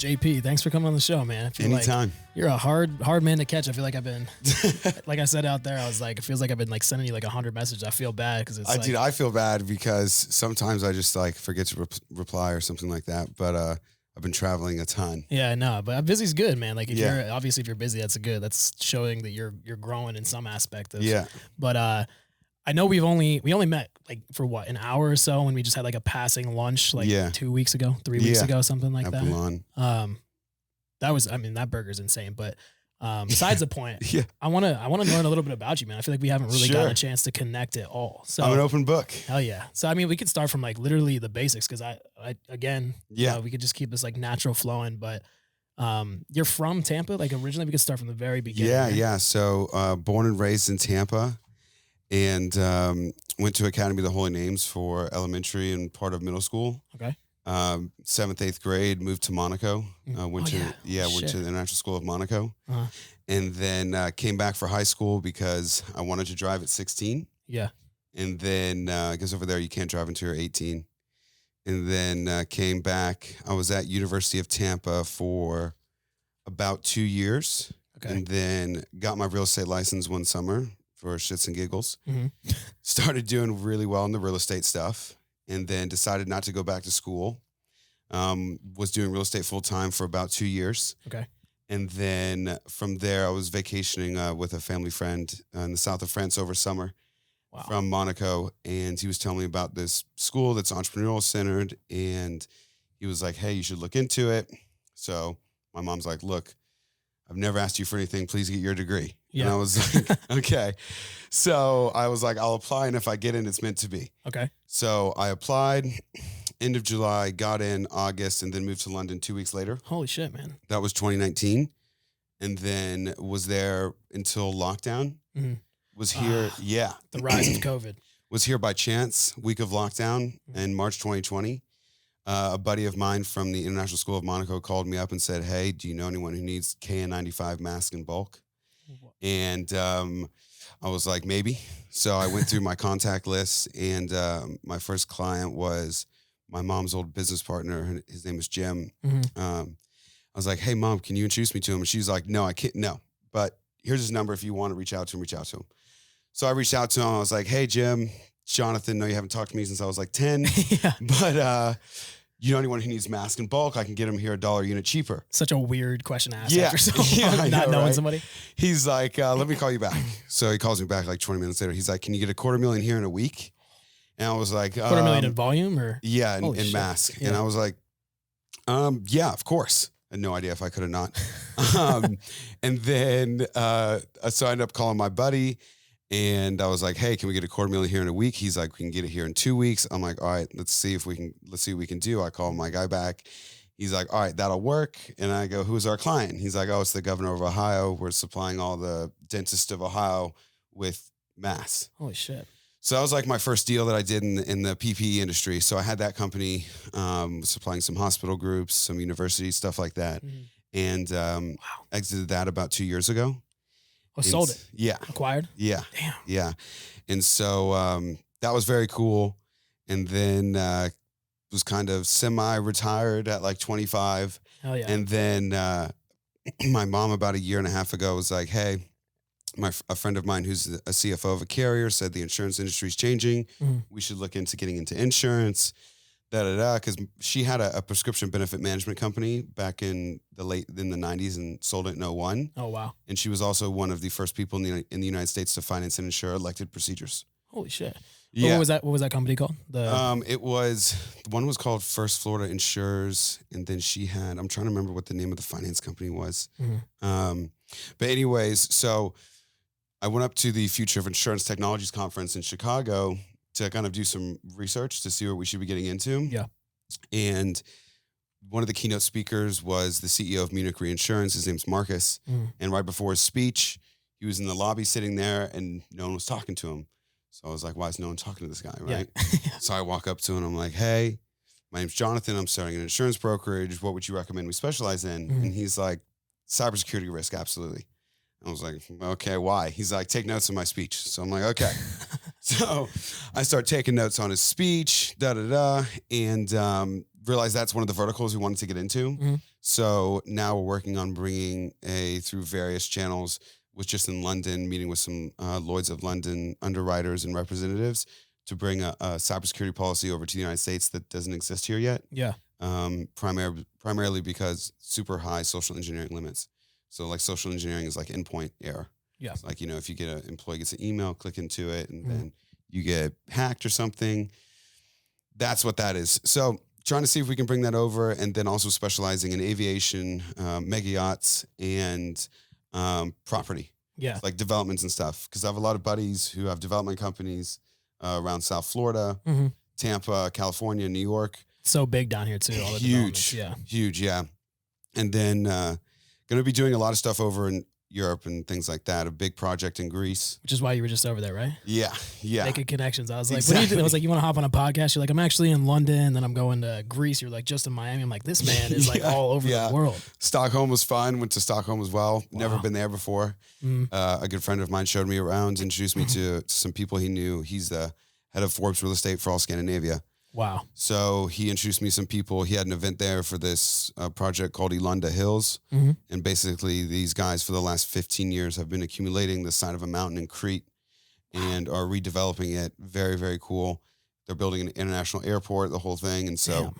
JP, thanks for coming on the show, man. I feel Anytime. like you're a hard man to catch. I feel like I've been, like I said out there, I was like, it feels like I've been like sending you like 100 messages. I feel bad because it's like, Dude, I feel bad because sometimes I just like forget to reply or something like that. But I've been traveling a ton. yeah, no, but busy's good, man. Like if you're busy, that's good. That's showing that you're growing in some aspect of. Yeah. But I know we only met like for what, an hour or so, when we just had like a passing lunch like 2 weeks ago, 3 weeks ago, something like that. Boulan. That burger's insane. But besides the point, Yeah. I want to learn a little bit about you, man. I feel like we haven't really gotten a chance to connect at all. So I'm an open book. Hell yeah. So I mean, we could start from like literally the basics, because I again, we could just keep this like natural flowing. But you're from Tampa, like originally. We could start from the very beginning. Yeah, right? yeah. So born and raised in Tampa, and went to Academy of the Holy Names for elementary and part of middle school. Okay. 7th, 8th grade, moved to Monaco. Went to the International School of Monaco, and then came back for high school because I wanted to drive at 16. Yeah. And then I guess over there you can't drive until you're 18. And then came back. I was at University of Tampa for about 2 years, and then got my real estate license one summer for shits and giggles. Started doing really well in the real estate stuff, and then decided not to go back to school. Was doing real estate full time for about 2 years. Okay. And then from there, I was vacationing with a family friend in the south of France over summer from Monaco. And he was telling me about this school that's entrepreneurial centered. And he was like, hey, you should look into it. So my mom's like, look, I've never asked you for anything. Please get your degree. Yeah. And I was like, okay. So I was like, I'll apply. And if I get in, it's meant to be. Okay. So I applied end of July, got in August, and then moved to London 2 weeks later. Holy shit, man. That was 2019. And then was there until lockdown. Was here. The rise of COVID. Was here by chance, week of lockdown in March 2020. A buddy of mine from the International School of Monaco called me up and said, hey, do you know anyone who needs KN95 mask in bulk? And I was like, maybe. So I went through my contact list, and my first client was my mom's old business partner. His name was Jim. I was like, hey, Mom, can you introduce me to him? And she's like, no, I can't. No, but here's his number. If you want to reach out to him, reach out to him. So I reached out to him. I was like, hey, Jim, Jonathan, no, you haven't talked to me since I was like 10, but you know anyone who needs mask in bulk? I can get them here $1 a unit cheaper. Such a weird question to ask after so long, not knowing somebody. He's like, let me call you back. So he calls me back like 20 minutes later. He's like, can you get $250,000 here in a week? And I was like, $250,000 in volume, or? Yeah, in mask. Yeah. And I was like, yeah, of course. I had no idea if I could or not. And then, so I ended up calling my buddy, and I was like, hey, can we get $250,000 here in a week? He's like, we can get it here in 2 weeks. I'm like, all right, let's see what we can do. I call my guy back. He's like, all right, that'll work. And I go, who's our client? He's like, oh, it's the governor of Ohio. We're supplying all the dentists of Ohio with masks. Holy shit. So that was like my first deal that I did in the PPE industry. So I had that company supplying some hospital groups, some universities, stuff like that. And exited that about 2 years ago. Oh, sold it? Yeah. Acquired? Yeah. Damn. Yeah. And so that was very cool. And then was kind of semi-retired at like 25. Hell yeah. And then my mom about 1.5 years ago was like, hey, a friend of mine who's a CFO of a carrier said the insurance industry is changing. We should look into getting into insurance. Because she had a prescription benefit management company back in the 90s and sold it in 2001. Oh, wow. And she was also one of the first people in the United States to finance and insure elected procedures. Holy shit. Yeah. What was that company called? One was called First Florida Insurers, and then she had, I'm trying to remember what the name of the finance company was. But anyways, so I went up to the Future of Insurance Technologies conference in Chicago to kind of do some research to see what we should be getting into. Yeah. And one of the keynote speakers was the CEO of Munich Reinsurance. His name's Marcus. And right before his speech, he was in the lobby sitting there and no one was talking to him. So I was like, why is no one talking to this guy, right? Yeah. So I walk up to him and I'm like, hey, my name's Jonathan. I'm starting an insurance brokerage. What would you recommend we specialize in? And he's like, cybersecurity risk, absolutely. I was like, okay, why? He's like, take notes of my speech. So I'm like, okay. So I start taking notes on his speech, and realized that's one of the verticals we wanted to get into. Mm-hmm. So now we're working on bringing through various channels, was just in London, meeting with some Lloyd's of London underwriters and representatives to bring a cybersecurity policy over to the United States that doesn't exist here yet. Yeah. Primarily because super high social engineering limits. So like social engineering is like endpoint error. Yeah. It's like, if you get an employee gets an email, click into it, and then you get hacked or something. That's what that is. So trying to see if we can bring that over, and then also specializing in aviation, mega yachts, and property. Yeah. Like developments and stuff. Because I have a lot of buddies who have development companies around South Florida, Tampa, California, New York. So big down here too. All the Huge. Yeah. Huge. Yeah. And then going to be doing a lot of stuff over in Europe and things like that. A big project in Greece. Which is why you were just over there, right? Yeah. Yeah. Making connections. I was like, Exactly. what do you do? I was like, you want to hop on a podcast? You're like, I'm actually in London, then I'm going to Greece. You're like, just in Miami. I'm like, this man is like all over the world. Stockholm was fun. Went to Stockholm as well. Wow. Never been there before. A good friend of mine showed me around, introduced me to some people he knew. He's the head of Forbes Real Estate for all Scandinavia. Wow. So he introduced me some people. He had an event there for this project called Elunda Hills. And basically these guys for the last 15 years have been accumulating the side of a mountain in Crete and are redeveloping it. Very, very cool. They're building an international airport, the whole thing. And so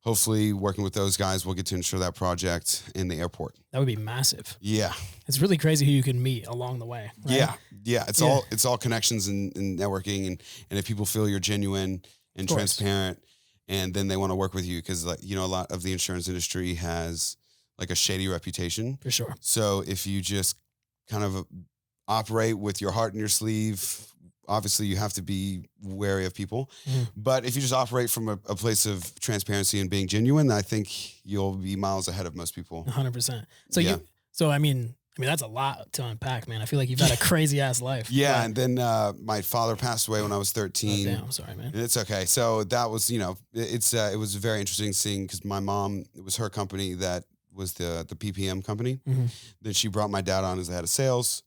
hopefully working with those guys, we'll get to ensure that project in the airport. That would be massive. Yeah. It's really crazy who you can meet along the way. Right? Yeah. Yeah. It's all connections and networking. And if people feel you're genuine and transparent, and then they want to work with you because, like, a lot of the insurance industry has like a shady reputation. For sure. So if you just kind of operate with your heart in your sleeve, obviously you have to be wary of people. But if you just operate from a place of transparency and being genuine, I think you'll be miles ahead of most people. 100%. So I mean, that's a lot to unpack, man. I feel like you've had a crazy ass life. Yeah. Right? And then my father passed away when I was 13. Oh, damn, I'm sorry, man. And it's okay. So that was, it was very interesting seeing, because my mom, it was her company that was the PPM company. Then she brought my dad on as the head of sales,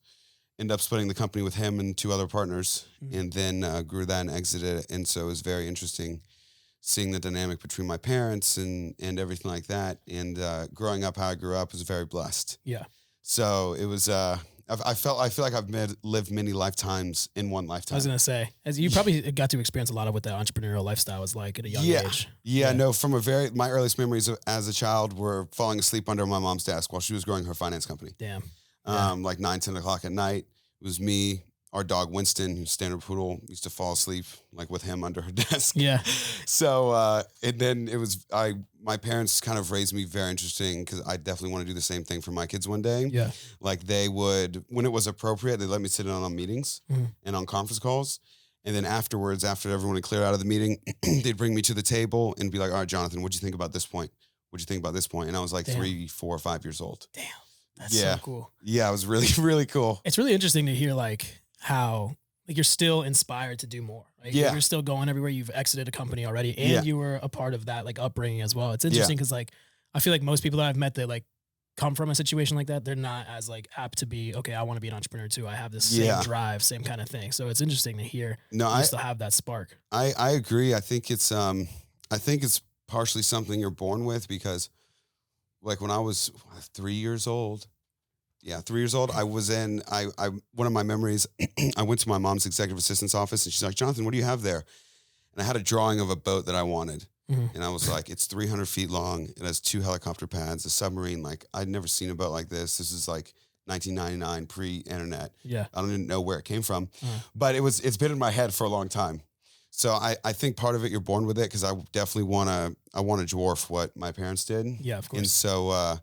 ended up splitting the company with him and two other partners, and then grew that and exited it. And so it was very interesting seeing the dynamic between my parents and everything like that. And growing up how I grew up was very blessed. Yeah. So it was, I feel like I've lived many lifetimes in one lifetime. I was going to say, as you probably got to experience a lot of what that entrepreneurial lifestyle was like at a young age. Yeah, no, from my earliest memories as a child were falling asleep under my mom's desk while she was growing her finance company. Damn. Like 9, 10 o'clock at night. It was me, our dog Winston, who's standard poodle, used to fall asleep like with him under her desk. Yeah. So, and then it was, my parents kind of raised me very interesting, because I definitely want to do the same thing for my kids one day. Yeah. Like they would, when it was appropriate, they'd let me sit in on meetings and on conference calls. And then afterwards, after everyone had cleared out of the meeting, they'd bring me to the table and be like, all right, Jonathan, what'd you think about this point? What'd you think about this point? And I was like 3, 4, 5 years old. Damn. That's so cool. Yeah, it was really, really cool. It's really interesting to hear like how like you're still inspired to do more. Right? Yeah. You're still going everywhere. You've exited a company already, and you were a part of that like upbringing as well. It's interesting because like I feel like most people that I've met that like come from a situation like that, they're not as like apt to be, okay, I want to be an entrepreneur too. I have this same drive, same kind of thing. So it's interesting to hear you still have that spark. I agree. I think it's partially something you're born with, because like when I was 3 years old, I was in, one of my memories, I went to my mom's executive assistant's office and she's like, Jonathan, what do you have there? And I had a drawing of a boat that I wanted. And I was like, it's 300 feet long. It has 2 helicopter pads, a submarine. Like I'd never seen a boat like this. This is like 1999, pre-internet. Yeah. I don't even know where it came from, but it's been in my head for a long time. So I think part of it, you're born with it, because I definitely want to dwarf what my parents did. Yeah, of course. And so,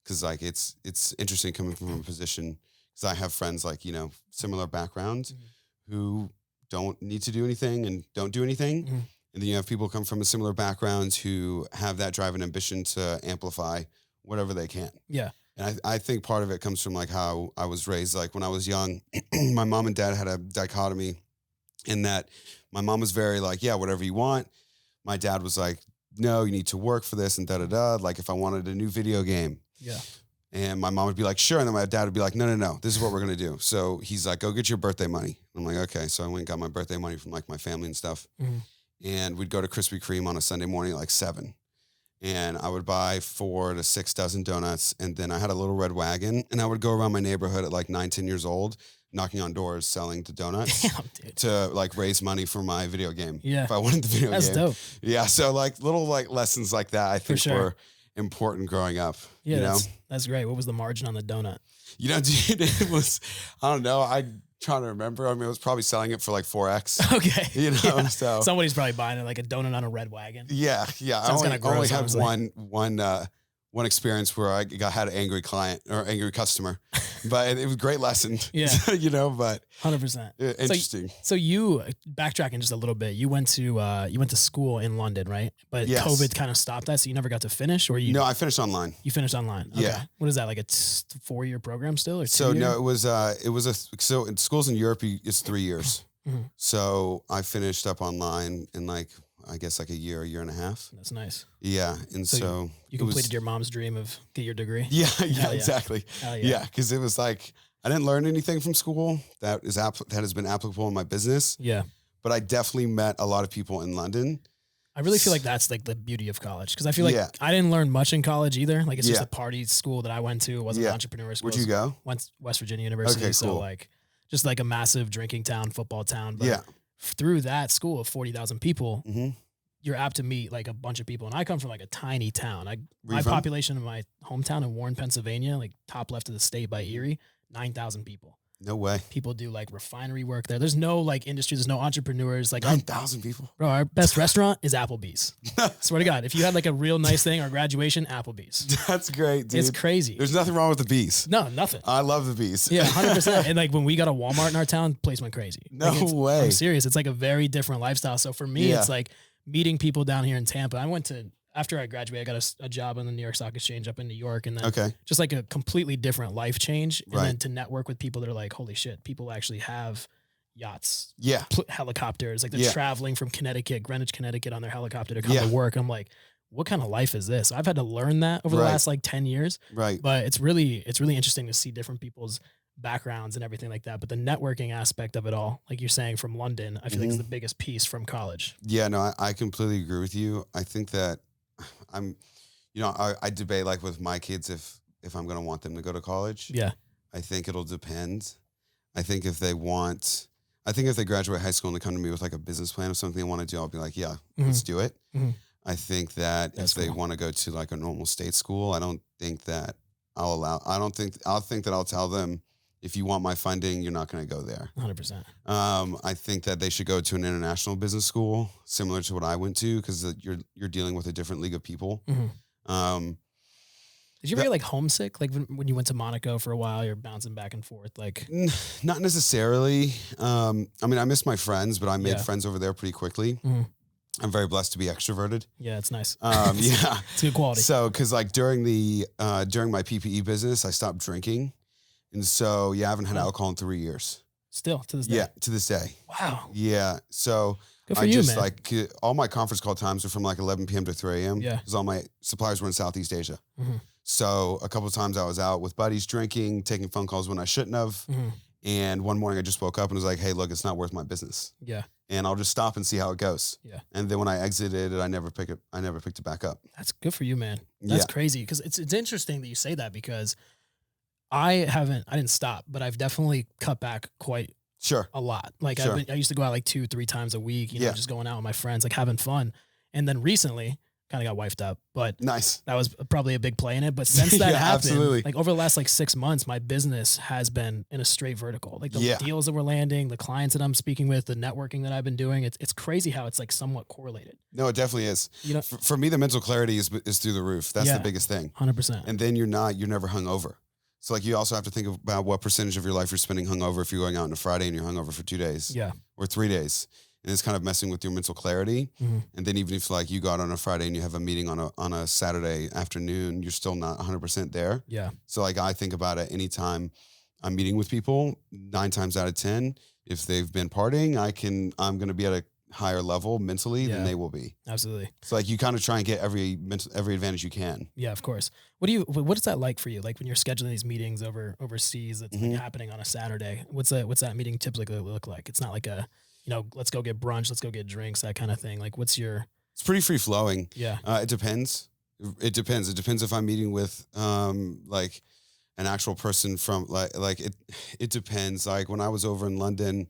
because like it's interesting coming from a position, because I have friends like, similar backgrounds who don't need to do anything and don't do anything. And then you have people come from a similar background who have that drive and ambition to amplify whatever they can. Yeah. And I think part of it comes from like how I was raised. Like when I was young, my mom and dad had a dichotomy in that my mom was very like, yeah, whatever you want. My dad was like, no, you need to work for this and da-da-da. Like if I wanted a new video game. Yeah. And my mom would be like, sure. And then my dad would be like, no, this is what we're going to do. So he's like, go get your birthday money. I'm like, okay. So I went and got my birthday money from like my family and stuff. And we'd go to Krispy Kreme on a Sunday morning at like 7. and I would buy 4 to 6 dozen donuts. And then I had a little red wagon, and I would go around my neighborhood at like 9, 10 years old, knocking on doors, selling the donuts. Damn, dude. To like raise money for my video game. Yeah. If I wanted the video That's game. dope. Yeah. So like little like lessons like that, I think sure. were important growing up. Yeah, you know? that's great. What was the margin on the donut? You know, dude, it was, I don't know. I'm trying to remember. I mean, I was probably selling it for like 4X. Okay. You know, Yeah. so. Somebody's probably buying it like a donut on a red wagon. Yeah. Yeah. Sounds I kinda only gross, had honestly. one experience where I had an angry client or angry customer, but it was a great lesson. Yeah. You know, but 100%. Interesting. So you backtracking just a little bit, you went to school in London, right? But Yes. COVID kind of stopped that. So you never got to finish, or No, I finished online. you finished online. Okay. Yeah. What is that? Like a 4-year program still, or 2 So year? no, so in schools in Europe, it's 3 years. Mhm. So I finished up online in like, I guess like a year and a half. That's nice. Yeah. And So so You completed your mom's dream of get your degree. yeah, Hell yeah. exactly. Hell Yeah. Cause it was like, I didn't learn anything from school that has been applicable in my business, Yeah. but I definitely met a lot of people in London. I really feel like that's like the beauty of college. Cause I feel like Yeah. I didn't learn much in college either. Like it's just Yeah. a party school that I went to. It wasn't Yeah. an entrepreneur school. Where'd you go? Went West Virginia University. Okay, So cool. like just like a massive drinking town, football town. But Yeah. through that school of 40,000 people, Mm-hmm. you're apt to meet like a bunch of people. And I come from like a tiny town. My from? population in my hometown in Warren, Pennsylvania, like top left of the state by Erie, 9,000 people. No way. People do like refinery work there. There's no like industry. There's no entrepreneurs. Like 9,000 people. bro, our best restaurant is Applebee's. Swear to God, if you had like a real nice thing or graduation, Applebee's. That's great, dude. It's crazy. There's nothing wrong with the bees. No, nothing. I love the bees. Yeah, 100%. And like when we got a Walmart in our town, place went crazy. No Like, way. I'm serious. It's like a very different lifestyle. So for me, Yeah. it's like meeting people down here in Tampa. After I graduated, I got a job on the New York Stock Exchange up in New York. And then Okay. just like a completely different life change. And Right. then to network with people that are like, holy shit, people actually have yachts, Yeah. helicopters. Like they're Yeah. traveling from Greenwich, Connecticut on their helicopter to come Yeah. to work. I'm like, what kind of life is this? I've had to learn that over the Right. last like 10 years. Right. But it's really interesting to see different people's backgrounds and everything like that. But the networking aspect of it all, like you're saying from London, I feel like is the biggest piece from college. Yeah, no, I completely agree with you. I think that I debate like with my kids if I'm going to want them to go to college. Yeah. I think it'll depend. I think if they graduate high school and they come to me with like a business plan or something they want to do, I'll be like, yeah, let's do it. Mhm. I think that That's if they cool. want to go to like a normal state school, I'll think that I'll tell them, if you want my funding, you're not going to go there. 100%. I think that they should go to an international business school, similar to what I went to, because you're dealing with a different league of people. Mhm. Did you ever get like homesick? Like when you went to Monaco for a while, you're bouncing back and forth. Like, Not necessarily. I mean, I miss my friends, but I made Yeah. friends over there pretty quickly. Mhm. I'm very blessed to be extroverted. yeah, it's nice. Yeah. It's good quality. So, because like during my PPE business, I stopped drinking, and so I haven't had Wow. alcohol in 3 years. Still to this day. Yeah, to this day. Wow. Yeah. So Good for I you, just man. all my conference call times are from like 11 p.m. to 3 a.m. Yeah. Because all my suppliers were in Southeast Asia. Mhm. So a couple of times I was out with buddies drinking, taking phone calls when I shouldn't have. Mhm. And one morning I just woke up and was like, hey, look, it's not worth my business. Yeah. And I'll just stop and see how it goes. Yeah. And then when I exited it, I never picked it back up. That's good for you, man. That's Yeah. crazy. Cause it's interesting that you say that because I didn't stop, but I've definitely cut back quite Sure. a lot. Like Sure. I used to go out like 2-3 times a week, Yeah. just going out with my friends, like having fun. And then recently kind of got wifed up, but Nice. that was probably a big play in it. But since that Yeah, happened, absolutely. like over the last like 6 months, my business has been in a straight vertical. Like the Yeah. deals that we're landing, the clients that I'm speaking with, the networking that I've been doing, it's crazy how it's like somewhat correlated. No, it definitely is. You know, For me, the mental clarity is through the roof. That's Yeah. the biggest thing. 100%. And then you're never hungover. So like you also have to think about what percentage of your life you're spending hungover if you're going out on a Friday and you're hungover for 2 days Yeah. or 3 days. And it's kind of messing with your mental clarity. Mhm. And then even if like you go out on a Friday and you have a meeting on a Saturday afternoon, you're still not 100% there. Yeah. So like I think about it anytime I'm meeting with people, 9 times out of 10, if they've been partying, I'm going to be at a higher level mentally Yeah. than they will be. Absolutely. So like you kind of try and get every advantage you can. Yeah, of course. What is that like for you? Like when you're scheduling these meetings overseas, that's like happening on a Saturday. What's that meeting typically look like? It's not like a, let's go get brunch, let's go get drinks, that kind of thing. Like it's It's pretty free flowing. yeah. It depends. It depends. It depends if I'm meeting with like an actual person from like it depends. Like when I was over in London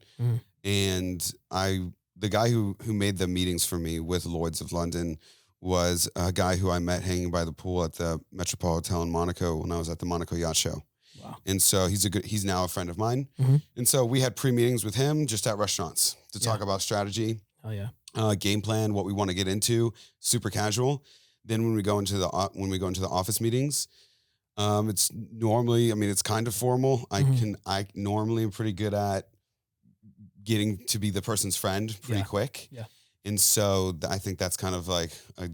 and the guy who made the meetings for me with Lloyd's of London was a guy who I met hanging by the pool at the Metropole Hotel in Monaco when I was at the Monaco Yacht Show. Wow. And so he's now a friend of mine. And so we had pre-meetings with him just at restaurants to talk about strategy. Oh yeah. Game plan, what we want to get into, super casual. Then when we go into the office meetings, it's normally, I mean, it's kind of formal. I normally am pretty good at getting to be the person's friend pretty quick. Yeah. And so I think that's kind of like a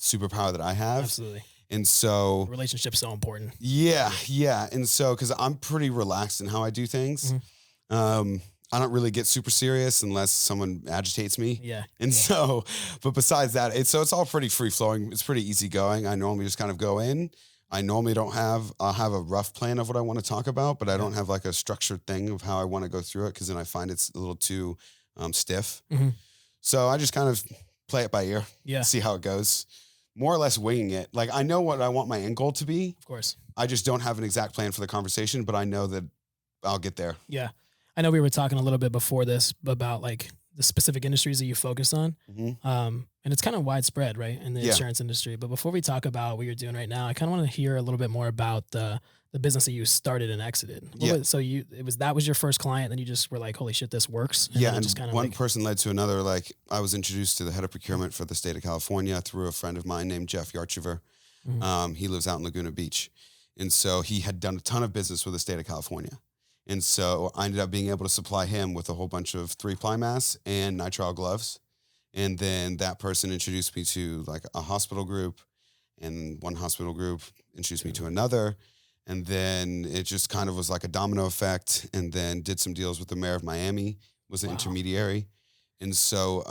superpower that I have. Absolutely. And so relationship's so important. Yeah. Yeah. And so, cause I'm pretty relaxed in how I do things. I don't really get super serious unless someone agitates me. Yeah. And so, but besides that, it's all pretty free flowing. It's pretty easy going. I normally just kind of go in. I normally I'll have a rough plan of what I want to talk about, but I don't have like a structured thing of how I want to go through it. Cause then I find it's a little too stiff. So I just kind of play it by ear. Yeah. See how it goes. More or less winging it. Like I know what I want my end goal to be. Of course. I just don't have an exact plan for the conversation, but I know that I'll get there. Yeah. I know we were talking a little bit before this about like the specific industries that you focus on. And it's kind of widespread, right, in the insurance industry. But before we talk about what you're doing right now, I kind of want to hear a little bit more about the business that you started and exited. So that was your first client, and you just were like, holy shit, this works. And and just kind of one person led to another. Like I was introduced to the head of procurement for the state of California through a friend of mine named Jeff Yarchiver. He lives out in Laguna Beach. And so he had done a ton of business with the state of California. And so I ended up being able to supply him with a whole bunch of 3-ply masks and nitrile gloves. And then that person introduced me to like a hospital group, and one hospital group introduced me to another. And then it just kind of was like a domino effect, and then did some deals with the mayor of Miami, was an intermediary. And so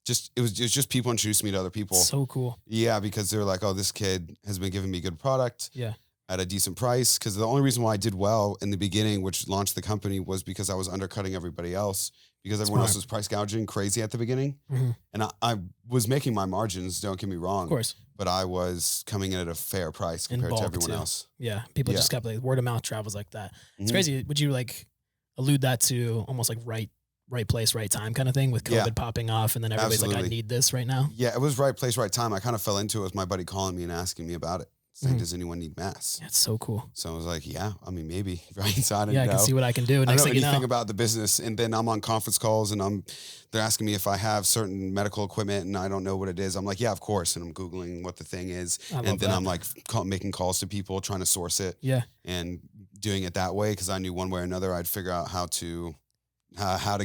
it was just people introduced me to other people. So cool. Yeah, because they're like, oh, this kid has been giving me good product. Yeah. At a decent price, because the only reason why I did well in the beginning, which launched the company, was because I was undercutting everybody else, because everyone else was price gouging crazy at the beginning. And I was making my margins, don't get me wrong. Of course. But I was coming in at a fair price compared to everyone else. Yeah. People just kept like word of mouth travels like that. It's crazy. Would you like allude that to almost like right place, right time kind of thing with COVID popping off, and then everybody's like, I need this right now? Yeah, it was right place, right time. I kind of fell into it with my buddy calling me and asking me about it. Saying, does anyone need masks? That's so cool. So I was like, yeah, I mean, maybe. Right? So I can see what I can do. I don't know anything about the business. And then I'm on conference calls, and they're asking me if I have certain medical equipment, and I don't know what it is. I'm like, yeah, of course. And I'm Googling what the thing is. And then I'm like making calls to people, trying to source it. Yeah. And doing it that way, because I knew one way or another I'd figure out how to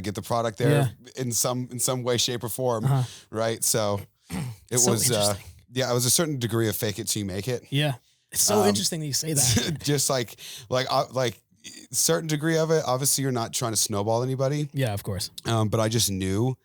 get the product there in some way, shape, or form. Right. So it was it was a certain degree of fake it till you make it. Yeah. It's so interesting that you say that. Just like certain degree of it. Obviously you're not trying to snowball anybody. Yeah, of course. But I just knew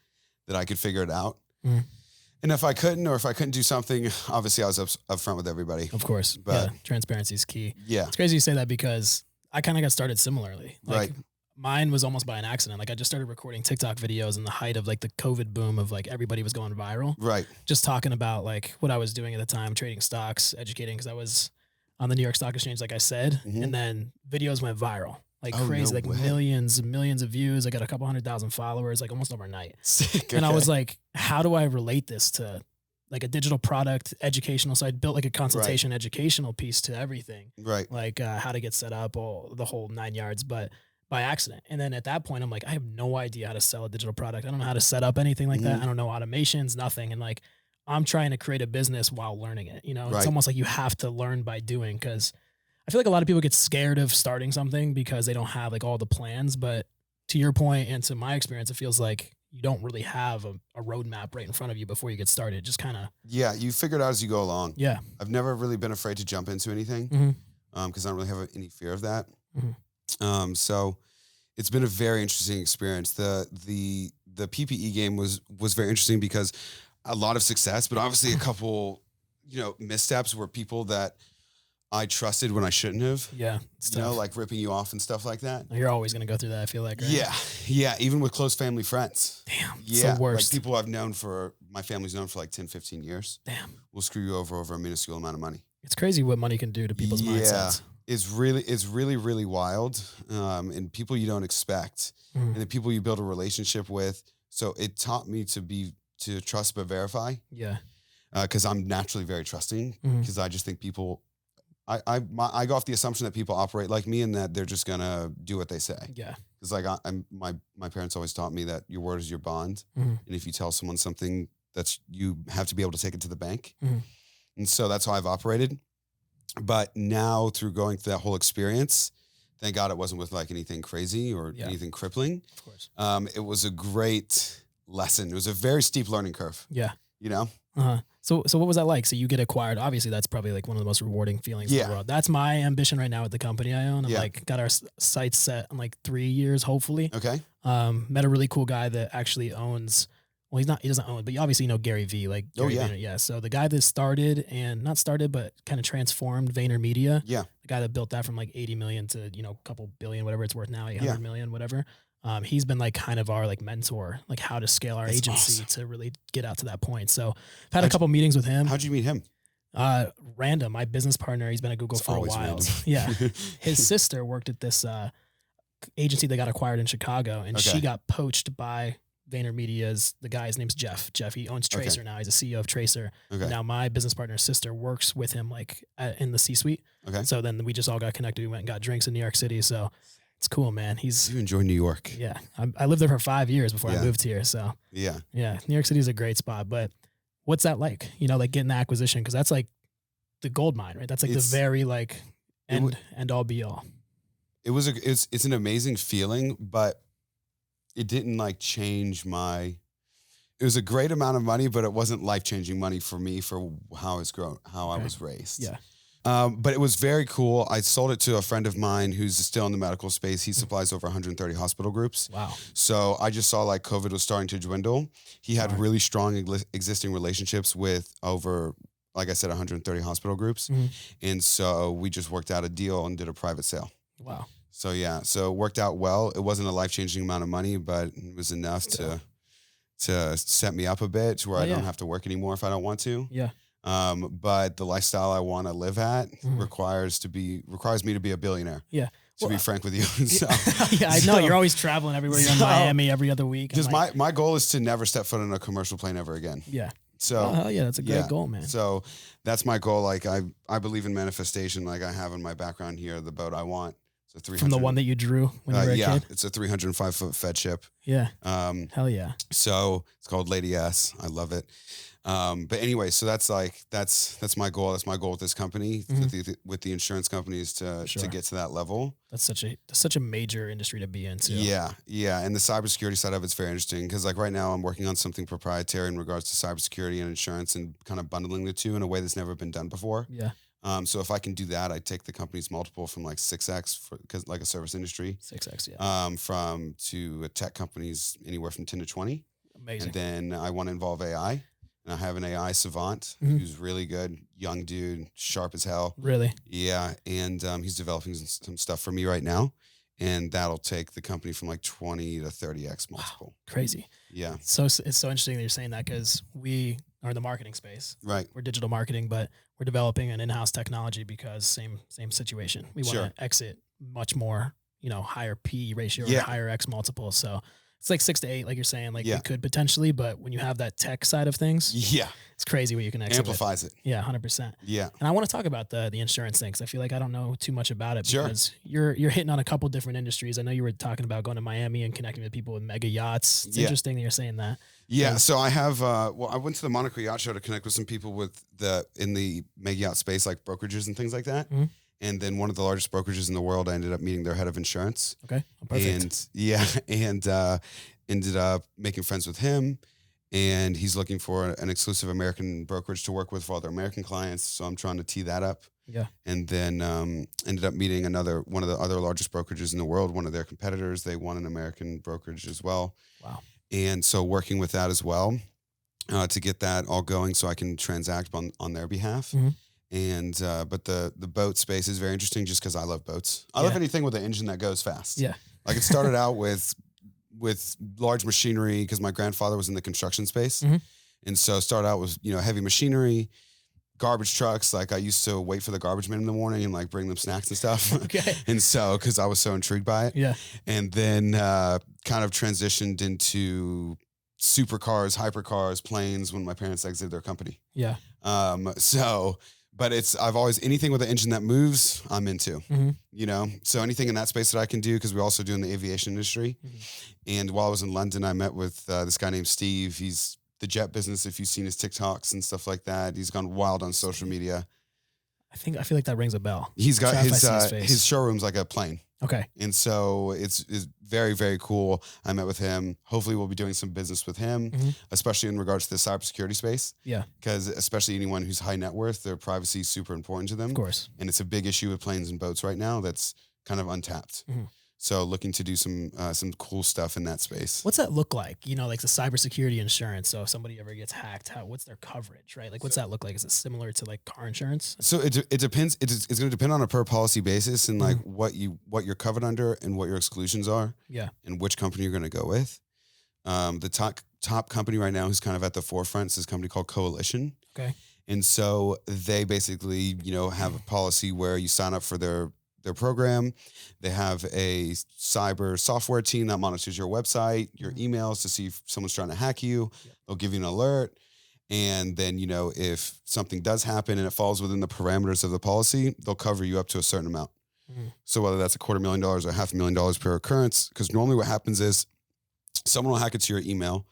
that I could figure it out. And if I couldn't do something, obviously I was upfront with everybody. Of course. But transparency is key. Yeah. It's crazy you say that, because I kind of got started similarly. Like, mine was almost by an accident. Like I just started recording TikTok videos in the height of like the COVID boom of like everybody was going viral. Right. Just talking about like what I was doing at the time, trading stocks, educating, because I was on the New York Stock Exchange, like I said, and then videos went viral. Like crazy, no like way. millions of views. I got a couple 100,000 followers, like almost overnight. Sick. And I was like, how do I relate this to like a digital product, educational? So I built like a consultation educational piece to everything. Right. Like how to get set up, the whole 9 yards, but by accident. And then at that point, I'm like, I have no idea how to sell a digital product. I don't know how to set up anything like that. I don't know automations, nothing. And like, I'm trying to create a business while learning it. You know, it's almost like you have to learn by doing, because I feel like a lot of people get scared of starting something because they don't have like all the plans. But to your point and to my experience, it feels like you don't really have a roadmap right in front of you before you get started. Just kind of. Yeah. You figure it out as you go along. Yeah. I've never really been afraid to jump into anything because I don't really have any fear of that. So it's been a very interesting experience. The PPE game was very interesting because a lot of success, but obviously a couple, missteps were people that I trusted when I shouldn't have. Yeah. Like ripping you off and stuff like that. You're always going to go through that, I feel like, right? Yeah. Yeah. Even with close family friends. Damn. Yeah. It's the worst. Like people I've known for my family's known for like 10, 15 years. Damn. We'll screw you over a minuscule amount of money. It's crazy what money can do to people's mindsets. It's really, really wild. And people you don't expect, and the people you build a relationship with. So it taught me to trust but verify. Yeah. Because I'm naturally very trusting. Because I just think people, I go off the assumption that people operate like me and that they're just gonna do what they say. Yeah. Because like my parents always taught me that your word is your bond, and if you tell someone something, you have to be able to take it to the bank. And so that's how I've operated. But now through going through that whole experience, thank God it wasn't with like anything crazy or anything crippling. Of course. It was a great lesson. It was a very steep learning curve. Yeah. You know? So what was that like? So you get acquired. Obviously, that's probably like one of the most rewarding feelings in the world. That's my ambition right now with the company I own. I'm like got our sights set in like 3 years, hopefully. Okay. Met a really cool guy that actually owns. Well, he doesn't own, but you obviously know Gary V. Like Gary Vayner, yeah. So the guy that not started, but kind of transformed VaynerMedia. Yeah. The guy that built that from like 80 million to a couple billion, whatever it's worth now, 800 million, whatever. He's been like kind of our like mentor, like how to scale our agency to really get out to that point. So I've had a couple meetings with him. How'd you meet him? Random. My business partner, he's been at Google for a while. Random. Yeah. His sister worked at this agency that got acquired in Chicago, and she got poached by VaynerMedia's, the guy's name's Jeff. He owns Tracer now. He's a CEO of Tracer. Now my business partner's sister works with him like in the C-suite. So then we just all got connected. We went and got drinks in New York City. So it's cool, man. You enjoy New York. Yeah. I lived there for 5 years before I moved here. So yeah, New York City is a great spot. But what's that like? Like getting the acquisition, because that's like the gold mine, right? That's like the very like end all be all. It's an amazing feeling, but it didn't like change it was a great amount of money, but it wasn't life-changing money for me for how I was raised. Yeah. But it was very cool. I sold it to a friend of mine who's still in the medical space. He supplies over 130 hospital groups. Wow. So I just saw like COVID was starting to dwindle. He had really strong existing relationships with over, like I said, 130 hospital groups. And so we just worked out a deal and did a private sale. Wow. So so it worked out well. It wasn't a life-changing amount of money, but it was enough to set me up a bit to where I don't have to work anymore if I don't want to. Yeah. But the lifestyle I want to live at requires me to be a billionaire. Yeah. To be frank with you. So, I know you're always traveling everywhere. You're in Miami every other week. Because my goal is to never step foot in a commercial plane ever again. Yeah. So hell yeah, that's a great goal, man. So that's my goal. Like I believe in manifestation. Like I have in my background here, the boat I want. From the one that you drew when you were a kid? It's a 305-foot Fed ship. Yeah. Hell yeah. So it's called Lady S. I love it. But anyway, so that's my goal. That's my goal with this company, with the insurance companies to get to that level. That's such a major industry to be in too. Yeah. Yeah. And the cybersecurity side of it's very interesting because like right now I'm working on something proprietary in regards to cybersecurity and insurance and kind of bundling the two in a way that's never been done before. Yeah. So if I can do that, I take the company's multiple from like 6x because like a service industry. 6x, yeah. To tech companies anywhere from 10 to 20. Amazing. And then I want to involve AI. And I have an AI savant who's really good, young dude, sharp as hell. Really? Yeah. And he's developing some stuff for me right now. And that'll take the company from like 20 to 30x multiple. Wow, crazy. Yeah. So it's so interesting that you're saying that because we are in the marketing space. Right. We're digital marketing, but we're developing an in-house technology because same situation. We want to exit much more, higher P ratio or higher X multiple. So it's like 6 to 8, like you're saying, like we could potentially, but when you have that tech side of things, it's crazy what you can exit. Amplifies it. Yeah, 100%. Yeah. And I want to talk about the insurance thing because I feel like I don't know too much about it because you're hitting on a couple different industries. I know you were talking about going to Miami and connecting with people with mega yachts. It's interesting that you're saying that. Yeah. So I have, I went to the Monaco Yacht Show to connect with some people in the mega yacht space, like brokerages and things like that. Mm-hmm. And then one of the largest brokerages in the world, I ended up meeting their head of insurance. Okay. Perfect. And ended up making friends with him. And he's looking for an exclusive American brokerage to work with for all their American clients. So I'm trying to tee that up. Yeah. And then ended up meeting one of the other largest brokerages in the world, one of their competitors. They won an American brokerage as well. Wow. And so working with that as well to get that all going so I can transact on their behalf. Mm-hmm. And but the boat space is very interesting just because I love boats. I love anything with an engine that goes fast. Yeah. Like it started out with large machinery because my grandfather was in the construction space. Mm-hmm. And so started out with, heavy machinery, garbage trucks. Like I used to wait for the garbage men in the morning and like bring them snacks and stuff. Okay. And so, cause I was so intrigued by it. Yeah. And then kind of transitioned into supercars, hypercars, planes when my parents exited their company. Yeah. But I've always, anything with an engine that moves, I'm into, so anything in that space that I can do, because we also do in the aviation industry. And while I was in London, I met with this guy named Steve. He's the jet business. If you've seen his TikToks and stuff like that, he's gone wild on social media. I feel like that rings a bell. He's got his showroom's like a plane. Okay. And so it's very, very cool. I met with him. Hopefully we'll be doing some business with him, especially in regards to the cybersecurity space. Yeah. Because especially anyone who's high net worth, their privacy is super important to them. Of course. And it's a big issue with planes and boats right now that's kind of untapped. So looking to do some cool stuff in that space. What's that look like? Like the cybersecurity insurance. So if somebody ever gets hacked, what's their coverage, right? Like what's that look like? Is it similar to like car insurance? So it depends. It's going to depend on a per policy basis and like what you're covered under and what your exclusions are. Yeah. And which company you're going to go with. The top company right now who's kind of at the forefront is this company called Coalition. Okay. And so they basically, have a policy where you sign up for their program. They have a cyber software team that monitors your website, your emails to see if someone's trying to hack you. Yep. They'll give you an alert. And then, if something does happen and it falls within the parameters of the policy, they'll cover you up to a certain amount. So whether that's $250,000 or $500,000 per occurrence, because normally what happens is someone will hack into your email.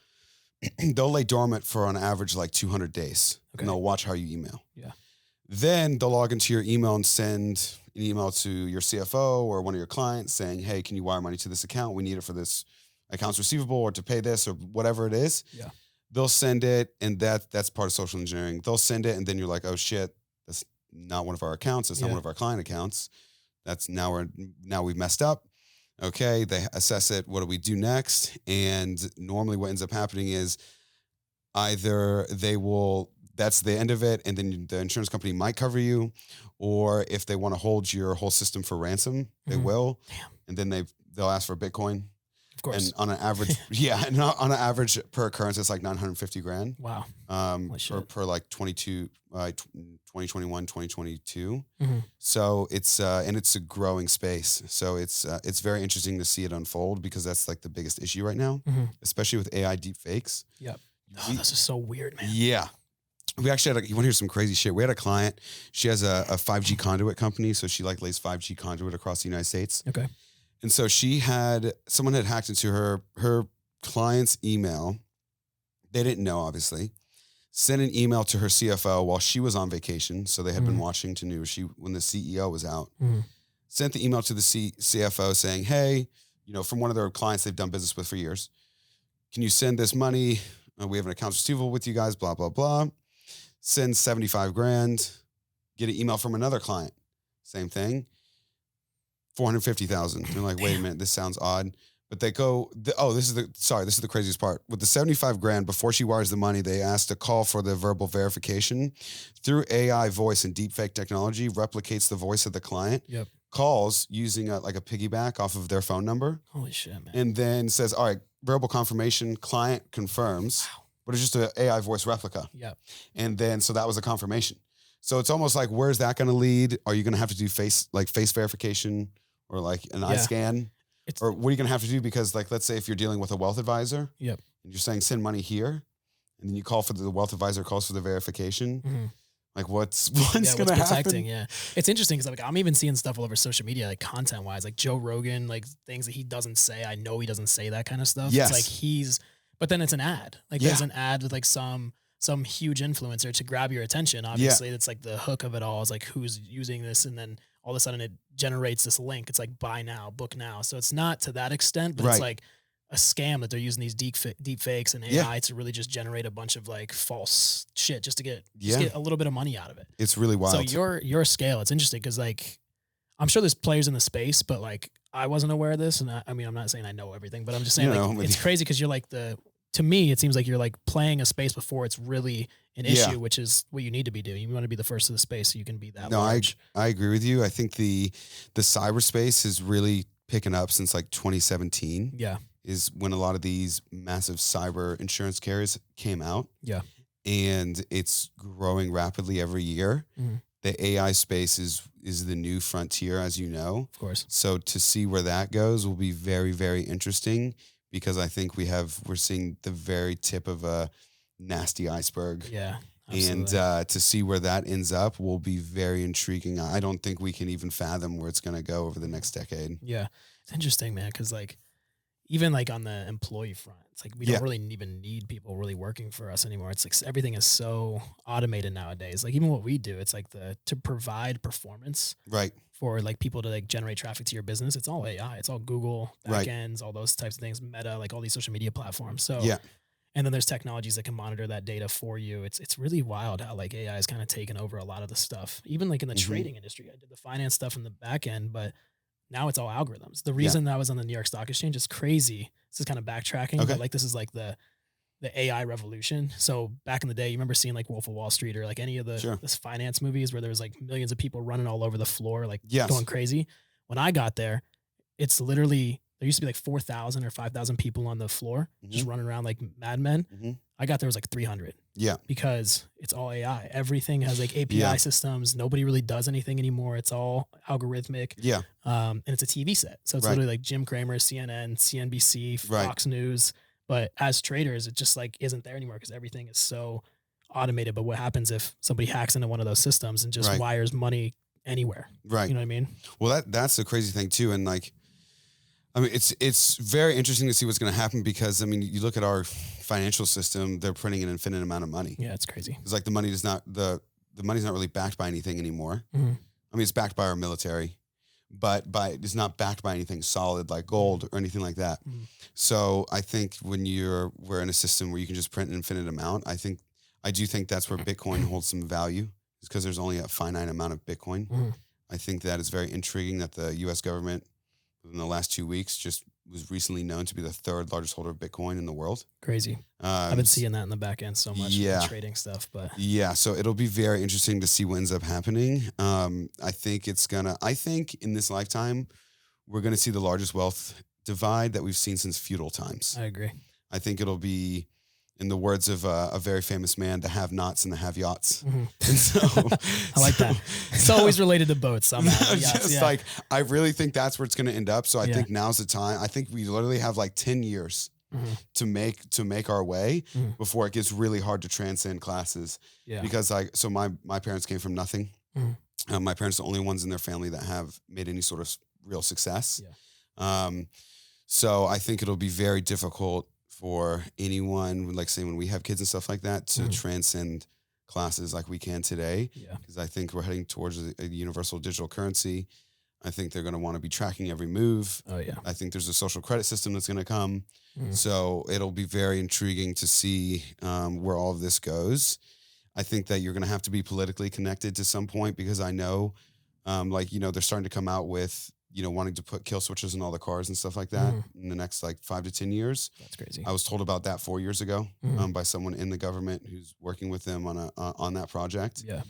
They'll lay dormant for on average like 200 days. Okay. And they'll watch how you email. Yeah. Then they'll log into your email and send an email to your CFO or one of your clients saying, hey, can you wire money to this account? We need it for this accounts receivable or to pay this or whatever it is. Yeah. They'll send it, and that's part of social engineering. They'll send it, and then you're like, oh shit, that's not one of our accounts. That's not one of our client accounts. That's now we've messed up. Okay, they assess it. What do we do next? And normally what ends up happening is either that's the end of it, and then the insurance company might cover you, or if they want to hold your whole system for ransom, they will. Damn. And then they'll ask for Bitcoin. Of course. And on an average, on an average per occurrence, it's like $950,000. Wow. Per like 2021, 2022. So it's a growing space. So it's very interesting to see it unfold because that's like the biggest issue right now, especially with AI deep fakes. Yep. This is so weird, man. Yeah. We actually you want to hear some crazy shit? We had a client. She has a 5G conduit company. So she like lays 5G conduit across the United States. Okay. And so someone had hacked into her client's email. They didn't know, obviously. Sent an email to her CFO while she was on vacation. So they had been watching to news when the CEO was out. Sent the email to the CFO saying, hey, from one of their clients they've done business with for years. Can you send this money? We have an accounts receivable with you guys, blah, blah, blah. Send $75,000, get an email from another client. Same thing. $450,000. They're like, wait a minute, this sounds odd. But they go, this is the craziest part. With the $75,000, before she wires the money, they asked to call for the verbal verification. Through AI voice and deepfake technology, replicates the voice of the client. Yep. Calls using a piggyback off of their phone number. Holy shit, man. And then says, all right, verbal confirmation, client confirms. Wow. But it's just an AI voice replica. Yeah. And then, so that was a confirmation. So it's almost like, where's that going to lead? Are you going to have to do face verification or like an eye scan? Or what are you going to have to do? Because like, let's say if you're dealing with a wealth advisor, and you're saying send money here, and then you call for the wealth advisor calls for the verification. Like what's going to happen? Yeah. It's interesting because like I'm even seeing stuff all over social media, like content wise, like Joe Rogan, like things that he doesn't say. I know he doesn't say that kind of stuff. Yes. It's like but then it's an ad. Like there's an ad with like some huge influencer to grab your attention. Obviously, that's like the hook of it all is like who's using this, and then all of a sudden it generates this link. It's like buy now, book now. So it's not to that extent, but it's like a scam that they're using these deep fakes and AI to really just generate a bunch of like false shit just to get a little bit of money out of it. It's really wild. So your scale, it's interesting because like I'm sure there's players in the space, but like I wasn't aware of this, and I mean I'm not saying I know everything, but I'm just saying it's crazy because you're like to me, it seems like you're like playing a space before it's really an issue, which is what you need to be doing. You want to be the first of the space so you can be that large. I agree with you. I think the cyberspace is really picking up since like 2017. Yeah. Is when a lot of these massive cyber insurance carriers came out. Yeah. and it's growing rapidly every year. Mhm. The AI space is the new frontier, as you know. Of course. So to see where that goes will be very, very interesting, because I think we're seeing the very tip of a nasty iceberg. Yeah. And Absolutely. to see where that ends up will be very intriguing. I don't think we can even fathom where it's going to go over the next decade. Yeah. It's interesting, man, because like even like on the employee front, it's like we Yeah. don't really even need people really working for us anymore. It's like everything is so automated nowadays. Like even what we do, it's like to provide performance Right. for like people to like generate traffic to your business. It's all AI. It's all Google Right. backends, all those types of things, Meta, like all these social media platforms. So Yeah. and then there's technologies that can monitor that data for you. It's really wild how like AI is kind of taken over a lot of the stuff. Even like in the trading industry, I did the finance stuff in the back end, but now it's all algorithms. The reason that I was on the New York Stock Exchange is crazy. This is kind of backtracking, Okay. but like this is like the AI revolution. So back in the day, you remember seeing like Wolf of Wall Street or like any of the this finance movies where there was like millions of people running all over the floor, like going crazy. When I got there, it's literally there used to be like 4,000 or 5,000 people on the floor just running around like madmen. I got there was like 300. Yeah. Because it's all AI. Everything has like API systems. Nobody really does anything anymore. It's all algorithmic. Yeah. And it's a TV set. So it's literally like Jim Cramer, CNN, CNBC, Fox News. But as traders, it just like isn't there anymore because everything is so automated. But what happens if somebody hacks into one of those systems and just wires money anywhere? Right. You know what I mean? Well, that's the crazy thing too. And like, I mean, it's very interesting to see what's going to happen because, I mean, you look at our financial system, they're printing an infinite amount of money. Yeah, it's crazy. It's like the money's not really backed by anything anymore. I mean, it's backed by our military, but it's not backed by anything solid like gold or anything like that. So I think when we're in a system where you can just print an infinite amount, I do think that's where Bitcoin holds some value, is because there's only a finite amount of Bitcoin. I think that is very intriguing that the U.S. government in the last 2 weeks just was recently known to be the third largest holder of Bitcoin in the world. Crazy. I've been seeing that in the back end so much. Yeah. Trading stuff, but yeah. So it'll be very interesting to see what ends up happening. I think in this lifetime, we're going to see the largest wealth divide that we've seen since feudal times. I agree. I think it'll be, in the words of a very famous man, the have-nots and the have-yachts. And so, I like that. It's always related to boats somehow. Like, I really think that's where it's going to end up. So I think now's the time. I think we literally have like 10 years to make our way before it gets really hard to transcend classes. Yeah. Because so my parents came from nothing. My parents are the only ones in their family that have made any sort of real success. Yeah. So I think it'll be very difficult for anyone, like say when we have kids and stuff like that, to transcend classes like we can today. Yeah. Because I think we're heading towards a universal digital currency. I think they're going to want to be tracking every move. Oh yeah. I think there's a social credit system that's going to come. So it'll be very intriguing to see where all of this goes. I think that you're going to have to be politically connected to some point, because I know, they're starting to come out with, wanting to put kill switches in all the cars and stuff like that in the next like 5 to 10 years. That's crazy. I was told about that 4 years ago by someone in the government who's working with them on that project. Yeah.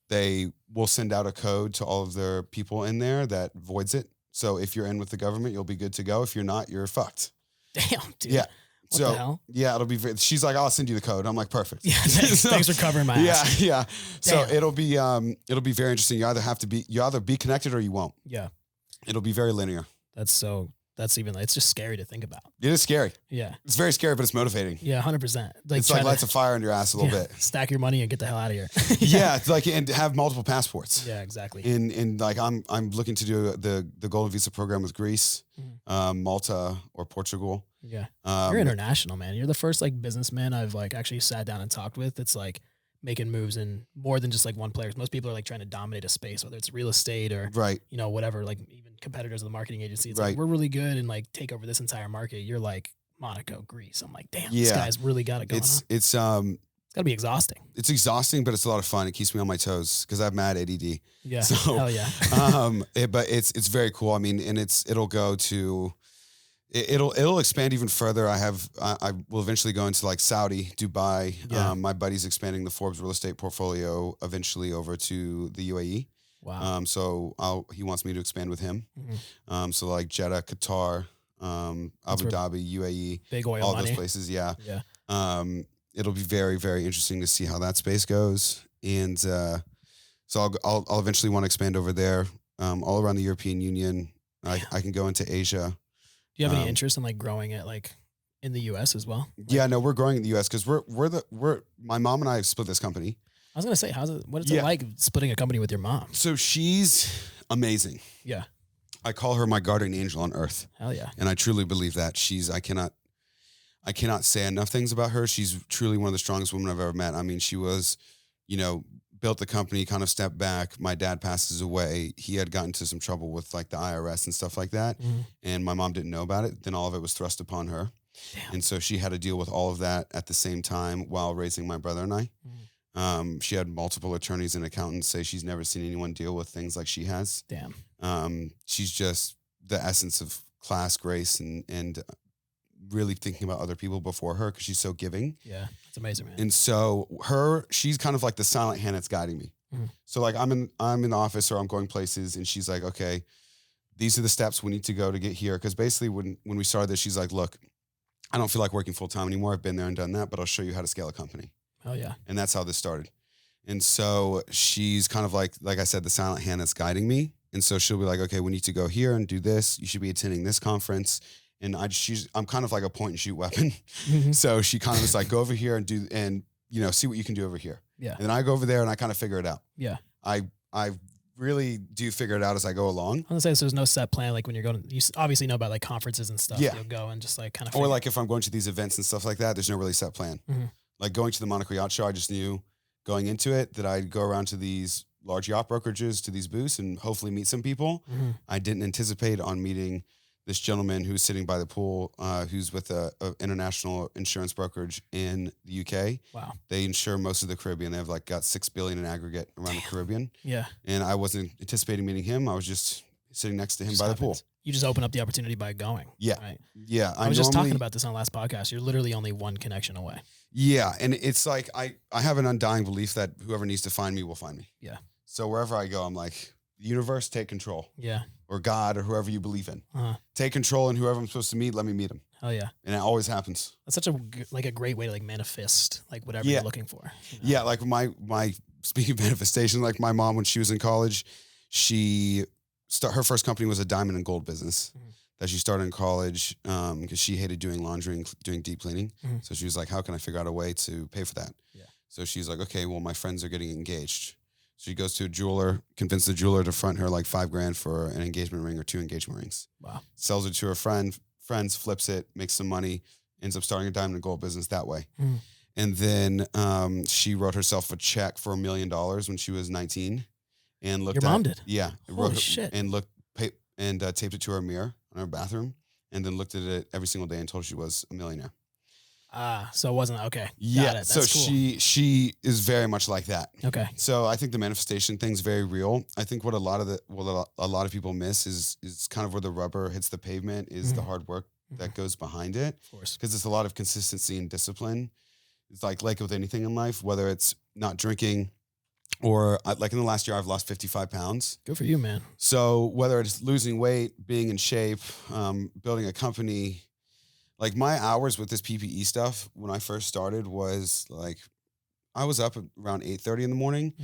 They will send out a code to all of their people in there that voids it. So if you're in with the government, you'll be good to go. If you're not, you're fucked. Damn, dude. Yeah. What the hell? Yeah, it'll be. She's like, I'll send you the code. I'm like, perfect. Yeah, thanks for covering my ass. Yeah. So it'll be very interesting. You either be connected or you won't. Yeah. It'll be very linear. It's just scary to think about. It is scary. Yeah. It's very scary, but it's motivating. Yeah, 100%. It's like lights a fire under your ass a little bit. Stack your money and get the hell out of here. Yeah, it's like, and have multiple passports. Yeah, exactly. And like I'm looking to do the Golden Visa program with Greece, Malta, or Portugal. Yeah. You're international, man. You're the first like businessman I've like actually sat down and talked with. It's like making moves in more than just like one player. Most people are like trying to dominate a space, whether it's real estate or whatever, like even competitors of the marketing agency. It's like, we're really good and like take over this entire market. You're like Monaco, Greece. I'm like, damn, this guy's really got it going on. It's gotta be exhausting. It's exhausting, but it's a lot of fun. It keeps me on my toes because I've mad ADD. Yeah. So, hell yeah. But it's very cool. I mean, and it'll expand even further. I will eventually go into like Saudi, Dubai. Yeah. My buddy's expanding the Forbes real estate portfolio eventually over to the UAE. Wow. So he wants me to expand with him. So like Jeddah, Qatar, Abu Dhabi, UAE, big oil all money. those places. Yeah. Yeah. it'll be very, very interesting to see how that space goes. And so I'll eventually want to expand over there, all around the European Union. I can go into Asia. Do you have any interest in like growing it like in the US as well? Like, yeah, no, we're growing in the US because my mom and I have split this company. I was gonna say, what is it like splitting a company with your mom? So she's amazing. Yeah. I call her my guardian angel on earth. Hell yeah. And I truly believe that. I cannot say enough things about her. She's truly one of the strongest women I've ever met. I mean, she was, built the company, kind of stepped back. My dad passes away. He had gotten into some trouble with like the IRS and stuff like that. Mm-hmm. And my mom didn't know about it. Then all of it was thrust upon her. Damn. And so she had to deal with all of that at the same time while raising my brother and I. Mm-hmm. She had multiple attorneys and accountants say she's never seen anyone deal with things like she has. Damn. She's just the essence of class, grace, and really thinking about other people before her because she's so giving. Yeah, it's amazing, man. And so she's kind of like the silent hand that's guiding me. Mm-hmm. So like I'm in the office or I'm going places and she's like, okay, these are the steps we need to go to get here. Because basically when we started this, she's like, look, I don't feel like working full time anymore. I've been there and done that, but I'll show you how to scale a company. Oh yeah. And that's how this started. And so she's kind of like I said, the silent hand that's guiding me. And so she'll be like, okay, we need to go here and do this. You should be attending this conference. And I'm kind of like a point and shoot weapon. Mm-hmm. So she kind of was like, go over here and see what you can do over here. Yeah. And then I go over there and I kind of figure it out. Yeah. I really do figure it out as I go along. I'm gonna say, so there's no set plan. Like when you're going, you obviously know about like conferences and stuff. Yeah. You'll go and just like kind of. Or like if I'm going to these events and stuff like that, there's no really set plan. Mm-hmm. Like going to the Monaco Yacht Show, I just knew going into it that I'd go around to these large yacht brokerages, to these booths, and hopefully meet some people. Mm-hmm. I didn't anticipate on meeting this gentleman who's sitting by the pool, who's with a international insurance brokerage in the UK. Wow. They insure most of the Caribbean. They've like got $6 billion in aggregate around the Caribbean. Yeah. And I wasn't anticipating meeting him. I was just sitting next to him by the pool. You just open up the opportunity by going. Yeah. Right. Yeah. I was just talking about this on the last podcast. You're literally only one connection away. Yeah. And it's like, I have an undying belief that whoever needs to find me will find me. Yeah. So wherever I go, I'm like, universe, take control. Yeah. Or God or whoever you believe in. Uh-huh. Take control, and whoever I'm supposed to meet, let me meet him. Hell yeah. And it always happens. That's such a great way to like manifest like whatever you're looking for. You know? Yeah, like my speaking of manifestation, like my mom when she was in college, her first company was a diamond and gold business that she started in college because she hated doing laundry and doing deep cleaning. Mm-hmm. So she was like, how can I figure out a way to pay for that? Yeah. So she's like, okay, well, my friends are getting engaged. So she goes to a jeweler, convinces the jeweler to front her like $5,000 for an engagement ring or 2 engagement rings. Wow. Sells it to her friends, flips it, makes some money, ends up starting a diamond and gold business that way. Mm. And then she wrote herself a check for $1 million when she was 19 and looked Your mom did? Yeah. Holy shit. And taped it to her mirror in her bathroom and then looked at it every single day and told her she was a millionaire. So it wasn't okay. Yeah. Got it. So cool. she is very much like that. Okay. So I think the manifestation thing's very real. I think what a lot of people miss is kind of where the rubber hits the pavement is the hard work that goes behind it. Of course. Because it's a lot of consistency and discipline. It's like with anything in life, whether it's not drinking or like in the last year, I've lost 55 pounds. Good for you, man. So whether it's losing weight, being in shape, building a company, like my hours with this PPE stuff when I first started was like, I was up around 8:30 in the morning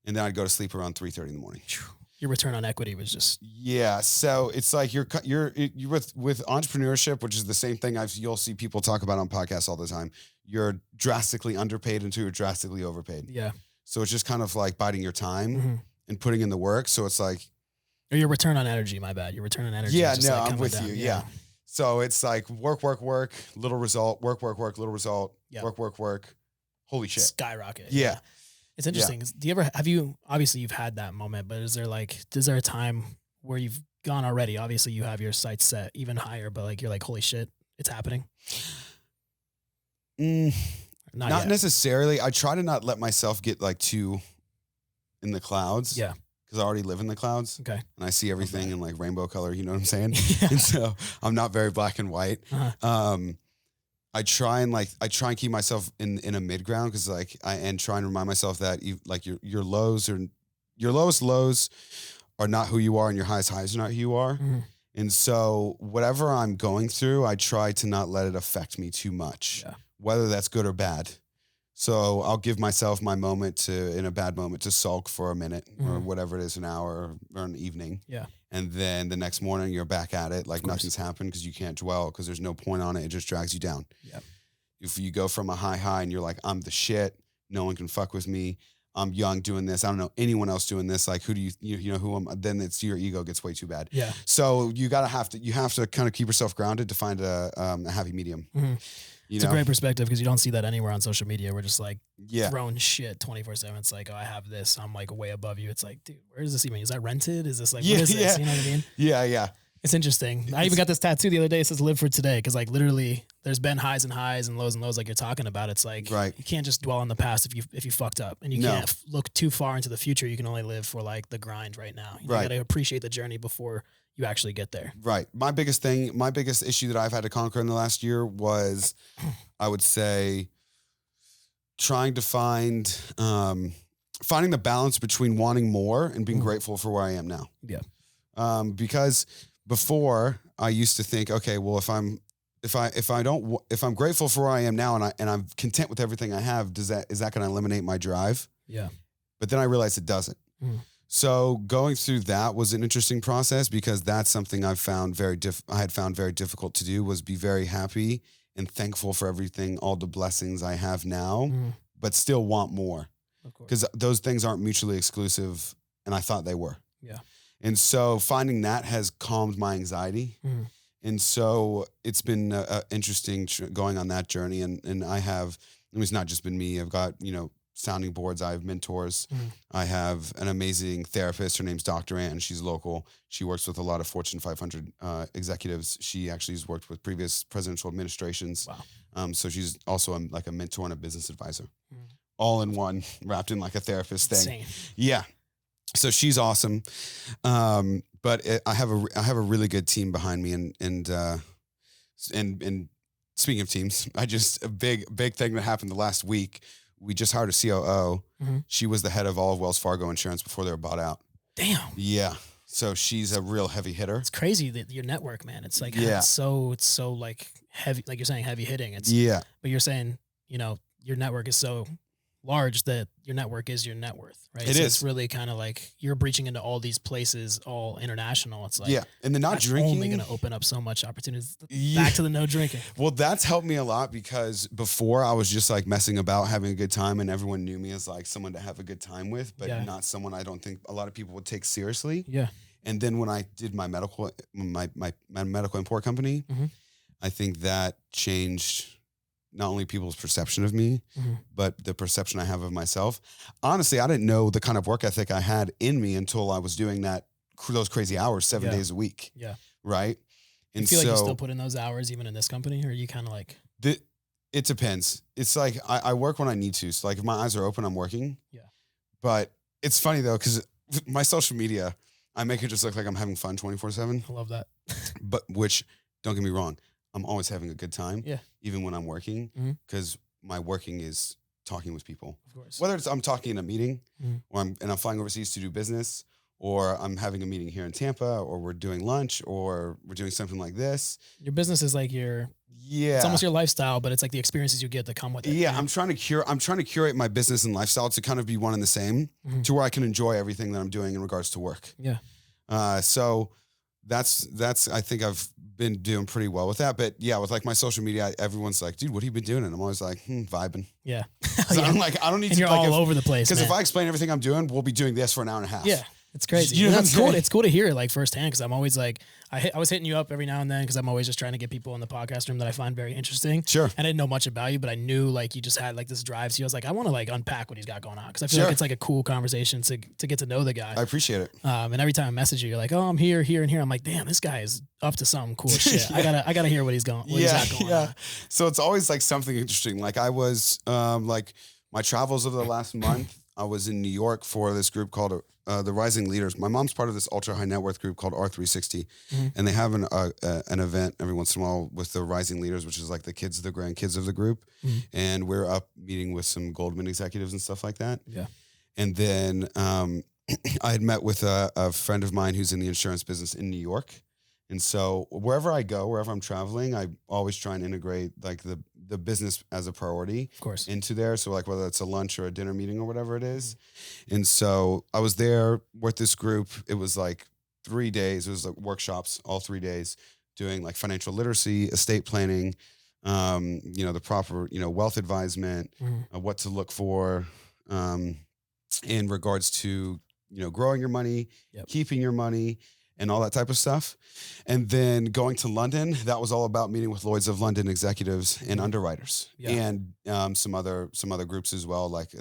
and then I'd go to sleep around 3:30 in the morning. Your return on equity was just. Yeah. So it's like you're with entrepreneurship, which is the same thing you'll see people talk about on podcasts all the time. You're drastically underpaid until you're drastically overpaid. Yeah. So it's just kind of like biding your time and putting in the work. So it's like. Or your return on energy, my bad. Your return on energy. Yeah, is just no, like I'm with you. Yeah. So it's like work, little result, work, little result, work. Holy shit. Skyrocket. Yeah. It's interesting. Yeah. Obviously you've had that moment, but is there a time where you've gone already? Obviously you have your sights set even higher, but like, you're like, holy shit, it's happening. Not necessarily. I try to not let myself get like too in the clouds. Yeah. Because I already live in the clouds. Okay. And I see everything in like rainbow color, you know what I'm saying? Yeah. And so I'm not very black and white. Uh-huh. I try and keep myself in a mid ground because and try and remind myself that your lowest lows are not who you are and your highest highs are not who you are. Mm-hmm. And so whatever I'm going through, I try to not let it affect me too much, whether that's good or bad. So I'll give myself my moment in a bad moment to sulk for a minute or whatever it is, an hour or an evening. Yeah. And then the next morning you're back at it like nothing's happened because you can't dwell because there's no point on it. It just drags you down. Yeah. If you go from a high and you're like, I'm the shit. No one can fuck with me. I'm young doing this. I don't know anyone else doing this. Like, who do you know who am? Then it's your ego gets way too bad. Yeah. So you have to kind of keep yourself grounded to find a happy medium. It's a great perspective because you don't see that anywhere on social media. We're just like throwing shit 24/7. It's like, oh, I have this. I'm like way above you. It's like, dude, where is this even? Is that rented? Is this like, what is this? You know what I mean? Yeah. It's interesting. I even got this tattoo the other day. It says live for today. Cause like literally there's been highs and lows like you're talking about. It's like, you can't just dwell on the past if you fucked up and you can't look too far into the future. You can only live for like the grind right now. You got to appreciate the journey before you actually get there. Right. My biggest issue that I've had to conquer in the last year was, I would say, trying to finding the balance between wanting more and being grateful for where I am now. Yeah. Because before I used to think, okay, well, if I'm grateful for where I am now and I'm content with everything I have, is that going to eliminate my drive? Yeah. But then I realized it doesn't. So going through that was an interesting process because that's something I had found very difficult to do, was be very happy and thankful for everything, all the blessings I have now, but still want more. Because those things aren't mutually exclusive, and I thought they were. Yeah. And so finding that has calmed my anxiety. And so it's been interesting going on that journey. And it's not just been me. I've got, sounding boards. I have mentors. I have an amazing therapist. Her name's Dr. Ann. She's local. She works with a lot of Fortune 500 executives. She actually has worked with previous presidential administrations. Wow. So she's also like a mentor and a business advisor. All in one, wrapped in like a therapist thing. Insane. Yeah. So she's awesome. But I have a really good team behind me, and speaking of teams, a big thing that happened the last week. We just hired a COO. She was the head of all of Wells Fargo insurance before they were bought out. Damn. Yeah. So she's a real heavy hitter. It's crazy that your network, man. It's like, it's so like heavy, like you're saying, heavy hitting. But you're saying, your network is so large that your network is your net worth, right? It is. It's really kind of like you're breaching into all these places, all international. It's like, and the not drinking only going to open up so much opportunities. Back to the no drinking. Well, that's helped me a lot because before I was just like messing about, having a good time, and everyone knew me as like someone to have a good time with, but not someone I don't think a lot of people would take seriously. Yeah. And then when I did my medical import company, I think that changed not only people's perception of me, but the perception I have of myself. Honestly, I didn't know the kind of work ethic I had in me until I was doing those crazy hours 7 days a week. Yeah. Right. And you feel like you still put in those hours even in this company, or are you kind of like? It depends. It's like I work when I need to. So like if my eyes are open, I'm working. Yeah. But it's funny though, because my social media, I make it just look like I'm having fun 24/7. I love that. But which, don't get me wrong, I'm always having a good time. Yeah. Even when I'm working, because my working is talking with people. Of course. Whether it's I'm talking in a meeting, or I'm flying overseas to do business, or I'm having a meeting here in Tampa, or we're doing lunch, or we're doing something like this. Your business is like it's almost your lifestyle, but it's like the experiences you get that come with it. Yeah, I'm trying to curate my business and lifestyle to kind of be one and the same, to where I can enjoy everything that I'm doing in regards to work. Yeah. So that's I think I've been doing pretty well with that. But yeah, with like my social media, everyone's like, dude, what have you been doing? And I'm always like, vibing. Yeah. So I'm like, I don't need and to. You're like all over the place. Because if I explain everything I'm doing, we'll be doing this for an hour and a half. Yeah. It's crazy. You know that's cool. It's cool to hear it like firsthand, because I'm always like, I was hitting you up every now and then because I'm always just trying to get people in the podcast room that I find very interesting. Sure. And I didn't know much about you, but I knew like you just had like this drive. So I was like, I want to like unpack what he's got going on, because I feel like it's like a cool conversation to get to know the guy. I appreciate it. And every time I message you, you're like, oh, I'm here, and here. I'm like, damn, this guy is up to something cool shit. I gotta hear what he's going. He's got going on. So it's always like something interesting. Like I was like my travels over the last month. I was in New York for this group called the Rising Leaders. My mom's part of this ultra high net worth group called R360, and they have an event every once in a while with the Rising Leaders, which is like the grandkids of the group, and we're up meeting with some Goldman executives and stuff like that. Yeah, and then I had met with a friend of mine who's in the insurance business in New York. And so wherever I go, wherever I'm traveling, I always try and integrate like the the business as a priority, of course, into there. So like whether it's a lunch or a dinner meeting or whatever it is. And so I was there with this group. It was like 3 days. It was like workshops all 3 days, doing like financial literacy, estate planning, the proper, wealth advisement, what to look for, in regards to, growing your money, keeping your money, and all that type of stuff. And then going to London, that was all about meeting with Lloyd's of London executives and underwriters, and some other groups as well, like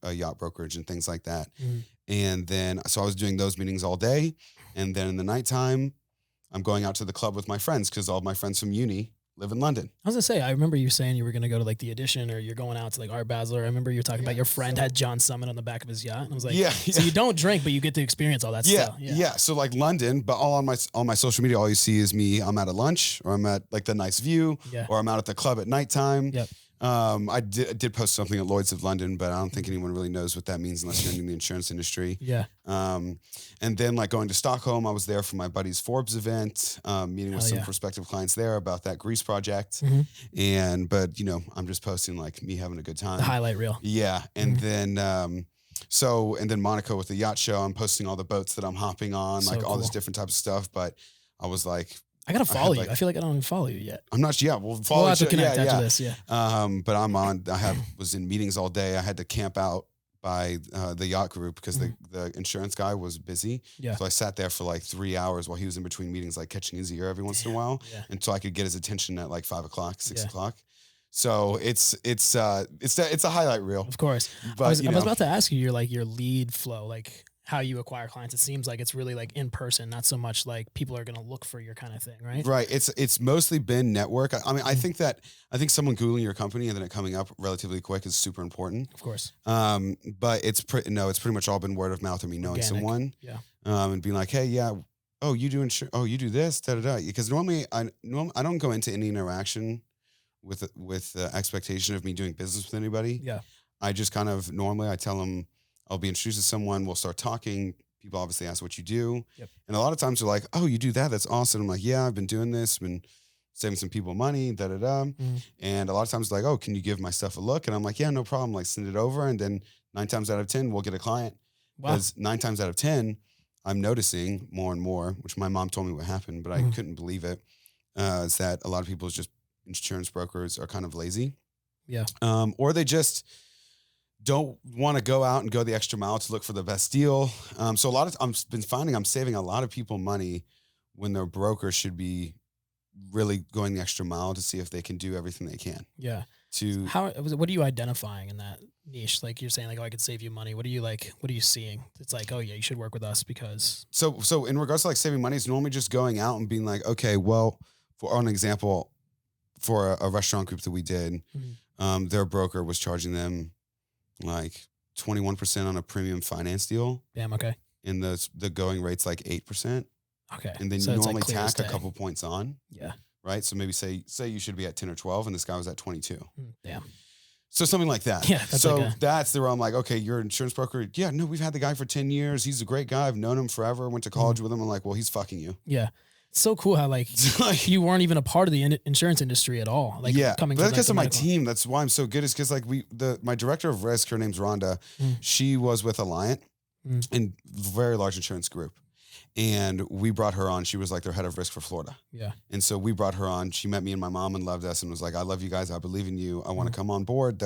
a yacht brokerage and things like that. And then, so I was doing those meetings all day. And then in the nighttime, I'm going out to the club with my friends, because all of my friends from uni live in London. I was gonna say, I remember you saying you were gonna go to like the Edition, or you're going out to like Art Basel. I remember you were talking about your friend had John Summit on the back of his yacht. And I was like, so you don't drink, but you get to experience all that stuff. Yeah. So like London, but all on my social media, all you see is me. I'm at a lunch, or I'm at like the nice view, or I'm out at the club at nighttime. I did post something at Lloyd's of London, but I don't think anyone really knows what that means unless you're in the insurance industry. And then like going to Stockholm, I was there for my buddy's Forbes event, meeting with some prospective clients there about that Greece project. But I'm just posting like me having a good time. The highlight reel. And then, and then Monaco with the yacht show, I'm posting all the boats that I'm hopping on, so like all this different types of stuff. But I was like, I gotta follow you. I feel like I don't even follow you yet. I'm not. Yeah, we'll follow. We'll have to connect after this. Yeah. But I'm on. Was in meetings all day. I had to camp out by the yacht group because the insurance guy was busy. So I sat there for like 3 hours while he was in between meetings, like catching his ear every once in a while, until I could get his attention at like 5 o'clock, 6 o'clock. So it's a highlight reel, of course. But I was about to ask you your lead flow, like how you acquire clients. It seems like it's really like in person, not so much like people are going to look for your kind of thing, right? Right. It's mostly been network. I mean, I think someone Googling your company and then it coming up relatively quick is super important. Of course. But it's pretty much all been word of mouth or me knowing someone. And being like, hey, you do this, Because normally I don't go into any interaction with the expectation of me doing business with anybody. I just kind of normally I tell them, I'll be introduced to someone. We'll start talking. People obviously ask what you do. And a lot of times they're like, oh, you do that? That's awesome. I'm like, yeah, I've been doing this, been saving some people money, And a lot of times like, oh, can you give my stuff a look? And I'm like, yeah, no problem. Like send it over. And then 9 times out of 10, we'll get a client. Because 9 times out of 10, I'm noticing more and more, which my mom told me what happened, but I couldn't believe it, is that a lot of people's just insurance brokers are kind of lazy. Or they just don't want to go out and go the extra mile to look for the best deal. So I've been finding I'm saving a lot of people money when their broker should be really going the extra mile to see if they can do everything they can. What are you identifying in that niche? Like you're saying like, oh, I could save you money. What are you seeing? It's like, oh yeah, you should work with us because. So in regards to like saving money, it's normally just going out and being like, okay, well, for an example, for a restaurant group that we did, their broker was charging them like 21% on a premium finance deal. Damn. Okay. And the going rate's like 8%. Okay. And then you normally tack a couple points on. Right. So maybe say you should be at 10 or 12 and this guy was at 22. Damn. So something like that. That's the where I'm like, okay, you're an insurance broker. Yeah, no, we've had the guy for 10 years. He's a great guy. I've known him forever. Went to college with him. I'm like, well, he's fucking you. Yeah. It's so cool how like you weren't even a part of the insurance industry at all. Like coming but because of my team. That's why I'm so good. Is because like my director of risk, her name's Rhonda. She was with Alliant and very large insurance group. And we brought her on. She was like their head of risk for Florida. And so we brought her on. She met me and my mom and loved us and was like, I love you guys. I believe in you. I want to come on board.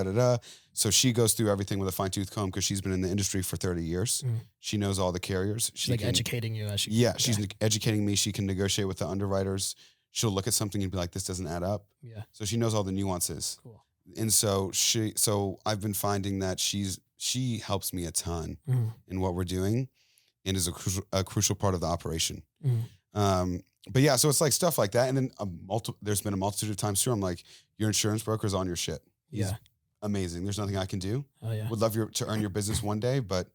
So she goes through everything with a fine tooth comb because she's been in the industry for 30 years. She knows all the carriers. She's like educating you. As she's educating me. She can negotiate with the underwriters. She'll look at something and be like, this doesn't add up. So she knows all the nuances. Cool. And so I've been finding that she helps me a ton in what we're doing. And is a crucial part of the operation. But yeah, so it's like stuff like that. And then there's been a multitude of times too. I'm like, your insurance broker's on your shit. He's amazing. There's nothing I can do. Oh yeah. Would love to earn your business one day, but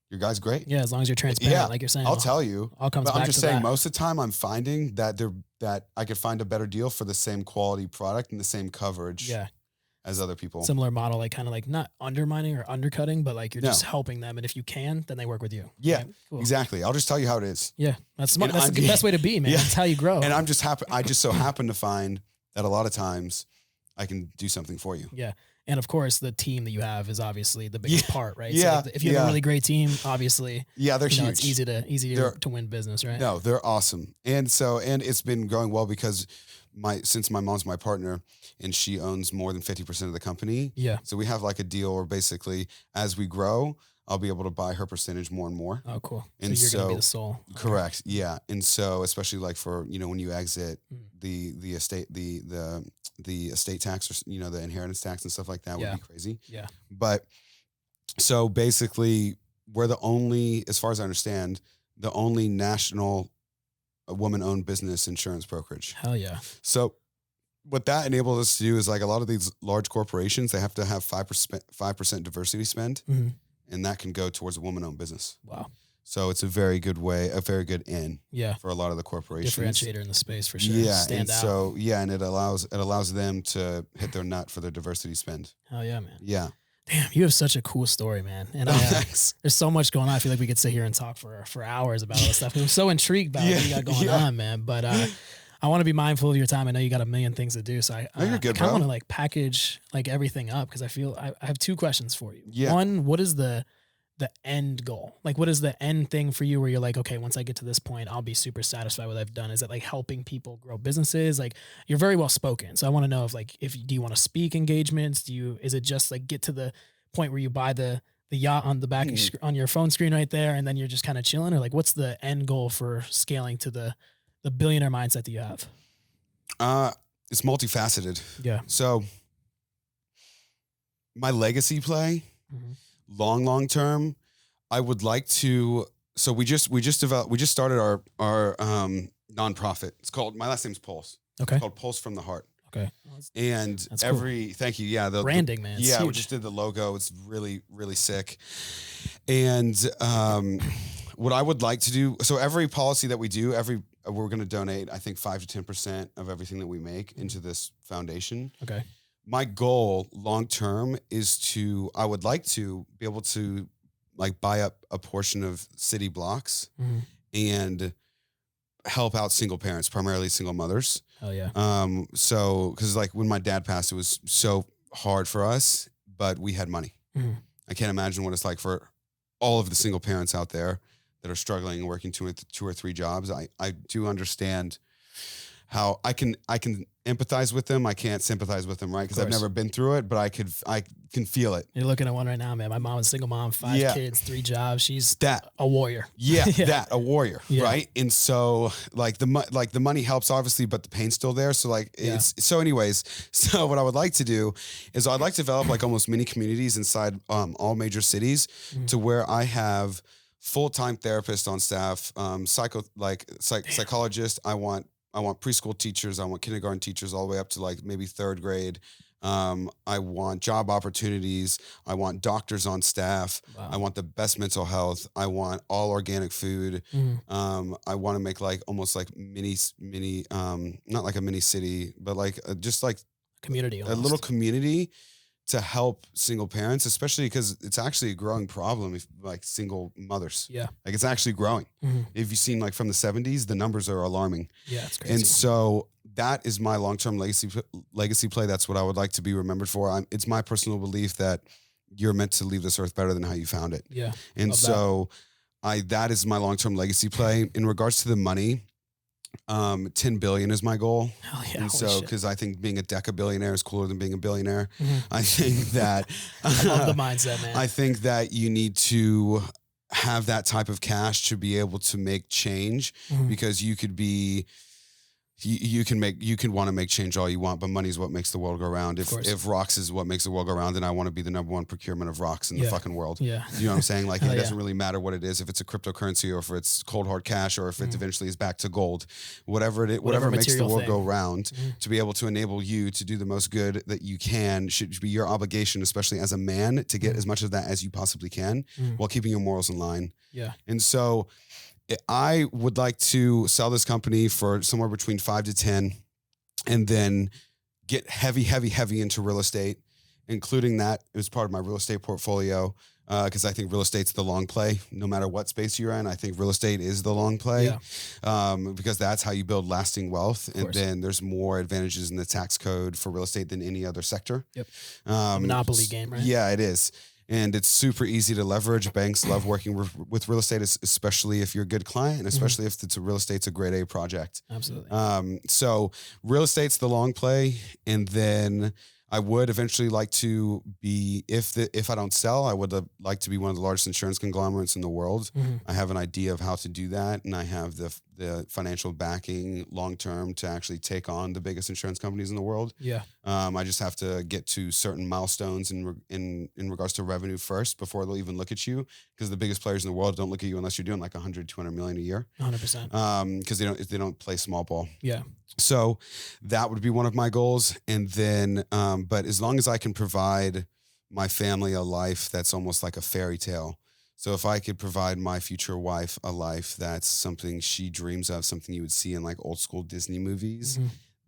your guy's great. Yeah. As long as you're transparent, like you're saying. I'll tell you. But I'm just saying most of the time I'm finding that I could find a better deal for the same quality product and the same coverage. As other people. Similar model, like kind of like not undermining or undercutting, but like you're just helping them. And if you can, then they work with you. Yeah, right? Cool. Exactly. I'll just tell you how it is. Yeah. That's the best way to be, man. That's how you grow. And I just so happen to find that a lot of times I can do something for you. Yeah. And of course, the team that you have is obviously the biggest part, right? Yeah. So if you have a really great team, obviously, they're huge. it's easy to win business, right? No, they're awesome. And it's been going well because since my mom's my partner and she owns more than 50% of the company. Yeah. So we have like a deal where basically as we grow, I'll be able to buy her percentage more and more. Oh, cool. And so you're going to be the sole. Correct. Okay. Yeah. And so, especially like for, when you exit the estate, the estate tax or, the inheritance tax and stuff like that would be crazy. Yeah. But so basically we're the only, as far as I understand, the only national woman-owned business insurance brokerage. Hell yeah. So what that enables us to do is like a lot of these large corporations, they have to have 5% diversity spend. Mm-hmm. And that can go towards a woman-owned business. Wow. So it's a very good way, a very good in for a lot of the corporations. Differentiator in the space for sure. Yeah. Stand out. So, and it allows them to hit their nut for their diversity spend. Hell yeah, man. Yeah. Damn, you have such a cool story, man. And there's so much going on. I feel like we could sit here and talk for hours about all this stuff. I'm so intrigued about what you got going on, man. But I want to be mindful of your time. I know you got a million things to do. So I kind of want to like package like everything up because I feel I have two questions for you. Yeah. One, what is the end goal? Like, what is the end thing for you where you're like, okay, once I get to this point, I'll be super satisfied with what I've done? Is it like helping people grow businesses? Like, you're very well spoken. So I want to know do you want to speak engagements? Is it just like get to the point where you buy the yacht on the back on your phone screen right there and then you're just kind of chilling? Or like, what's the end goal for scaling to the billionaire mindset that you have? It's multifaceted. Yeah. So my legacy play, long term, I would like to. So we just started our nonprofit. It's called, my last name's Puls. Okay. It's called Puls from the Heart. Okay. And that's cool. Thank you. Yeah. The branding, man. Yeah. We just did the logo. It's really, really sick. And what I would like to do, so every policy that we do, we're going to donate, I think 5 to 10% of everything that we make into this foundation. Okay. My goal long term is I would like to be able to like buy up a portion of city blocks and help out single parents, primarily single mothers. Oh yeah. So, cause like when my dad passed, it was so hard for us, but we had money. I can't imagine what it's like for all of the single parents out there that are struggling and working two or three jobs. I do understand how I can empathize with them. I can't sympathize with them, right? Because I've never been through it, but I can feel it. You're looking at one right now, man. My mom is a single mom, 5 kids, 3 jobs. She's a warrior. Yeah, a warrior, right? And so like the money helps obviously, but the pain's still there. So like so what I would like to do is I'd like to develop like almost mini communities inside all major cities to where I have full-time therapists on staff, psychologists. I want preschool teachers. I want kindergarten teachers all the way up to like maybe 3rd grade. I want job opportunities. I want doctors on staff. Wow. I want the best mental health. I want all organic food. I want to make like almost like mini, not like a mini city, but like just like community, a little community to help single parents, especially because it's actually a growing problem if like single mothers. Yeah. Like it's actually growing. If you've seen like from the 70s, the numbers are alarming. Yeah, it's crazy. And so that is my long-term legacy play. That's what I would like to be remembered for. It's my personal belief that you're meant to leave this earth better than how you found it. Yeah. And so that is my long-term legacy play. In regards to the money, 10 billion is my goal. Hell yeah. And so, because I think being a deca-billionaire is cooler than being a billionaire. I think that I love the mindset, man. I think that you need to have that type of cash to be able to make change because you could be you can want to make change all you want, but money is what makes the world go round. If rocks is what makes the world go round, then I want to be the number one procurement of rocks in the fucking world. Yeah. You know what I'm saying? Like it doesn't really matter what it is, if it's a cryptocurrency or if it's cold hard cash or if it eventually is back to gold, whatever makes the world go round, to be able to enable you to do the most good that you can should be your obligation, especially as a man, to get as much of that as you possibly can while keeping your morals in line. Yeah. And so I would like to sell this company for somewhere between 5 to 10 and then get heavy into real estate, including that as part of my real estate portfolio. because I think real estate's the long play. No matter what space you're in, I think real estate is the long play, because that's how you build lasting wealth. And then there's more advantages in the tax code for real estate than any other sector. Yep. Monopoly game, right? Yeah, it is. And it's super easy to leverage. Banks love working with real estate, especially if you're a good client, and especially if it's a real estate's a grade A project. Absolutely. So real estate's the long play. And then I would eventually like to be, if I don't sell, I would like to be one of the largest insurance conglomerates in the world. I have an idea of how to do that, and I have the financial backing long term to actually take on the biggest insurance companies in the world. Yeah. I just have to get to certain milestones in regards to revenue first before they'll even look at you, because the biggest players in the world don't look at you unless you're doing like 100, 200 million a year. 100%. Because they don't play small ball. Yeah. So that would be one of my goals. And then, but as long as I can provide my family a life that's almost like a fairy tale. So if I could provide my future wife a life that's something she dreams of, something you would see in like old school Disney movies,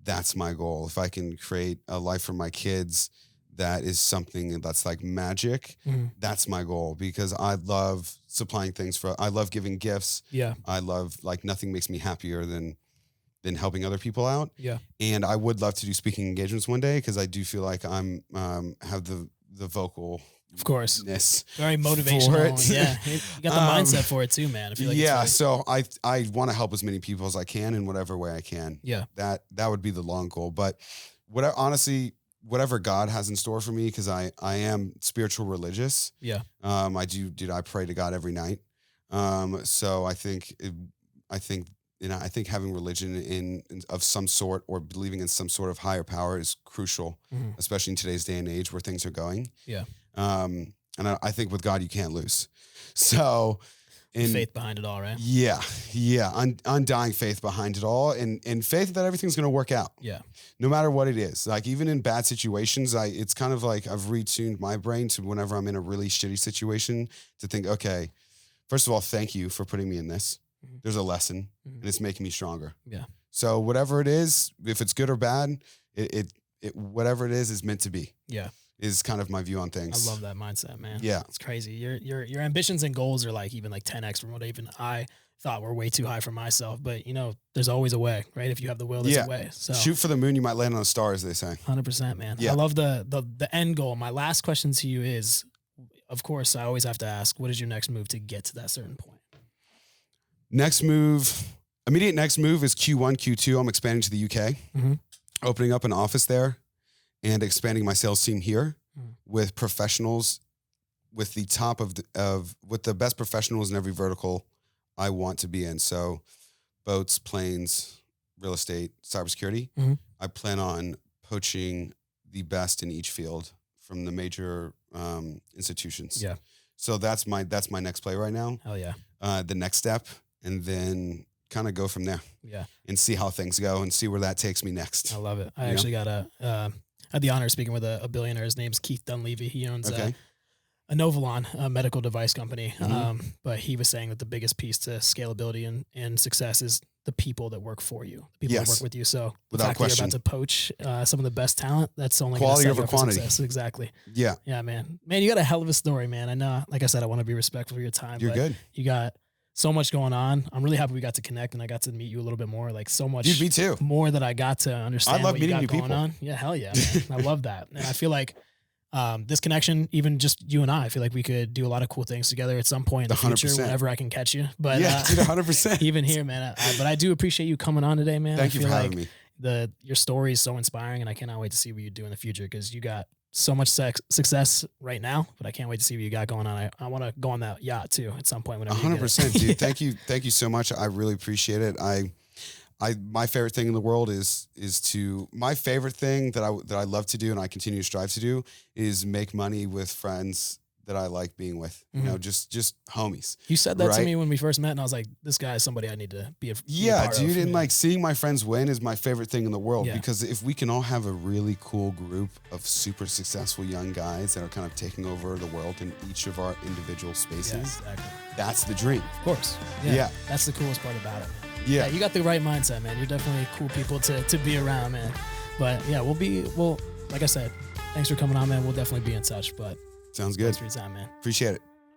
that's my goal. If I can create a life for my kids that is something that's like magic, that's my goal, because I love supplying things I love giving gifts. Yeah. I love, like, nothing makes me happier than helping other people out. Yeah. And I would love to do speaking engagements one day, because I do feel like I'm have the vocal. Of course. Very motivational. Yeah. You got the mindset for it too, man. I feel like so I want to help as many people as I can in whatever way I can. Yeah. That would be the long goal. But whatever God has in store for me, because I am spiritual religious. Yeah. I pray to God every night. So I think having religion of some sort, or believing in some sort of higher power, is crucial, especially in today's day and age where things are going. Yeah. And I think with God, you can't lose. So, faith behind it all, right? Yeah. Undying faith behind it all, and faith that everything's going to work out. Yeah. No matter what it is. Like, even in bad situations, it's kind of like I've retuned my brain to, whenever I'm in a really shitty situation, to think, okay, first of all, thank you for putting me in this. There's a lesson, and it's making me stronger. Yeah. So whatever it is, if it's good or bad, it whatever it is meant to be. Yeah. Is kind of my view on things. I love that mindset, man. Yeah. It's crazy. Your ambitions and goals are like even like 10x from what even I thought were way too high for myself. But there's always a way, right? If you have the will, there's a way. So shoot for the moon, you might land on a star, as they say. 100%, man. Yeah. I love the end goal. My last question to you is, of course, I always have to ask, what is your next move to get to that certain point? Immediate next move is Q1, Q2. I'm expanding to the UK, opening up an office there, and expanding my sales team here with professionals, with the top with the best professionals in every vertical I want to be in. So boats, planes, real estate, cybersecurity. I plan on poaching the best in each field from the major institutions. Yeah. So that's my next play right now. Hell yeah. The next step, and then kind of go from there. Yeah. And see how things go and see where that takes me next. I love it. I actually got had the honor of speaking with a billionaire. His name's Keith Dunleavy. He owns a Novolon, a medical device company. But he was saying that the biggest piece to scalability and success is the people that work for you, the people that work with you. So without question, you're about to poach some of the best talent, that's only quality over quantity. Success. Exactly. Yeah. Yeah, man. Man, you got a hell of a story, man. I know, like I said, I want to be respectful of your time. You're good. You got so much going on. I'm really happy we got to connect and I got to meet you a little bit more. Like so much me too. more that I got to understand. I love what meeting you got new going people. On. Yeah, hell yeah, man. I love that. And I feel like this connection, even just you and I feel like we could do a lot of cool things together at some point in the 100%. future, whenever I can catch you. But dude, 100%. Even here, man. But I do appreciate you coming on today, man. Thank you for having me. Your story is so inspiring, and I cannot wait to see what you do in the future, because you got so much success right now, but I can't wait to see what you got going on. I want to go on that yacht too at some point. Whenever 100%, dude. Thank you so much. I really appreciate it. My favorite thing in the world my favorite thing that I love to do and I continue to strive to do is make money with friends that I like being with. You know, just homies. You said that to me when we first met, and I was like, this guy is somebody I need to be a part dude. of. And like seeing my friends win is my favorite thing in the world, Yeah. because if we can all have a really cool group of super successful young guys that are kind of taking over the world in each of our individual spaces, exactly. That's the dream. Of course. Yeah. That's the coolest part about it. Yeah. You got the right mindset, man. You're definitely cool people to be around, man. But yeah, we'll like I said, thanks for coming on, man. We'll definitely be in touch, but Sounds good. thanks for your time, man. Appreciate it.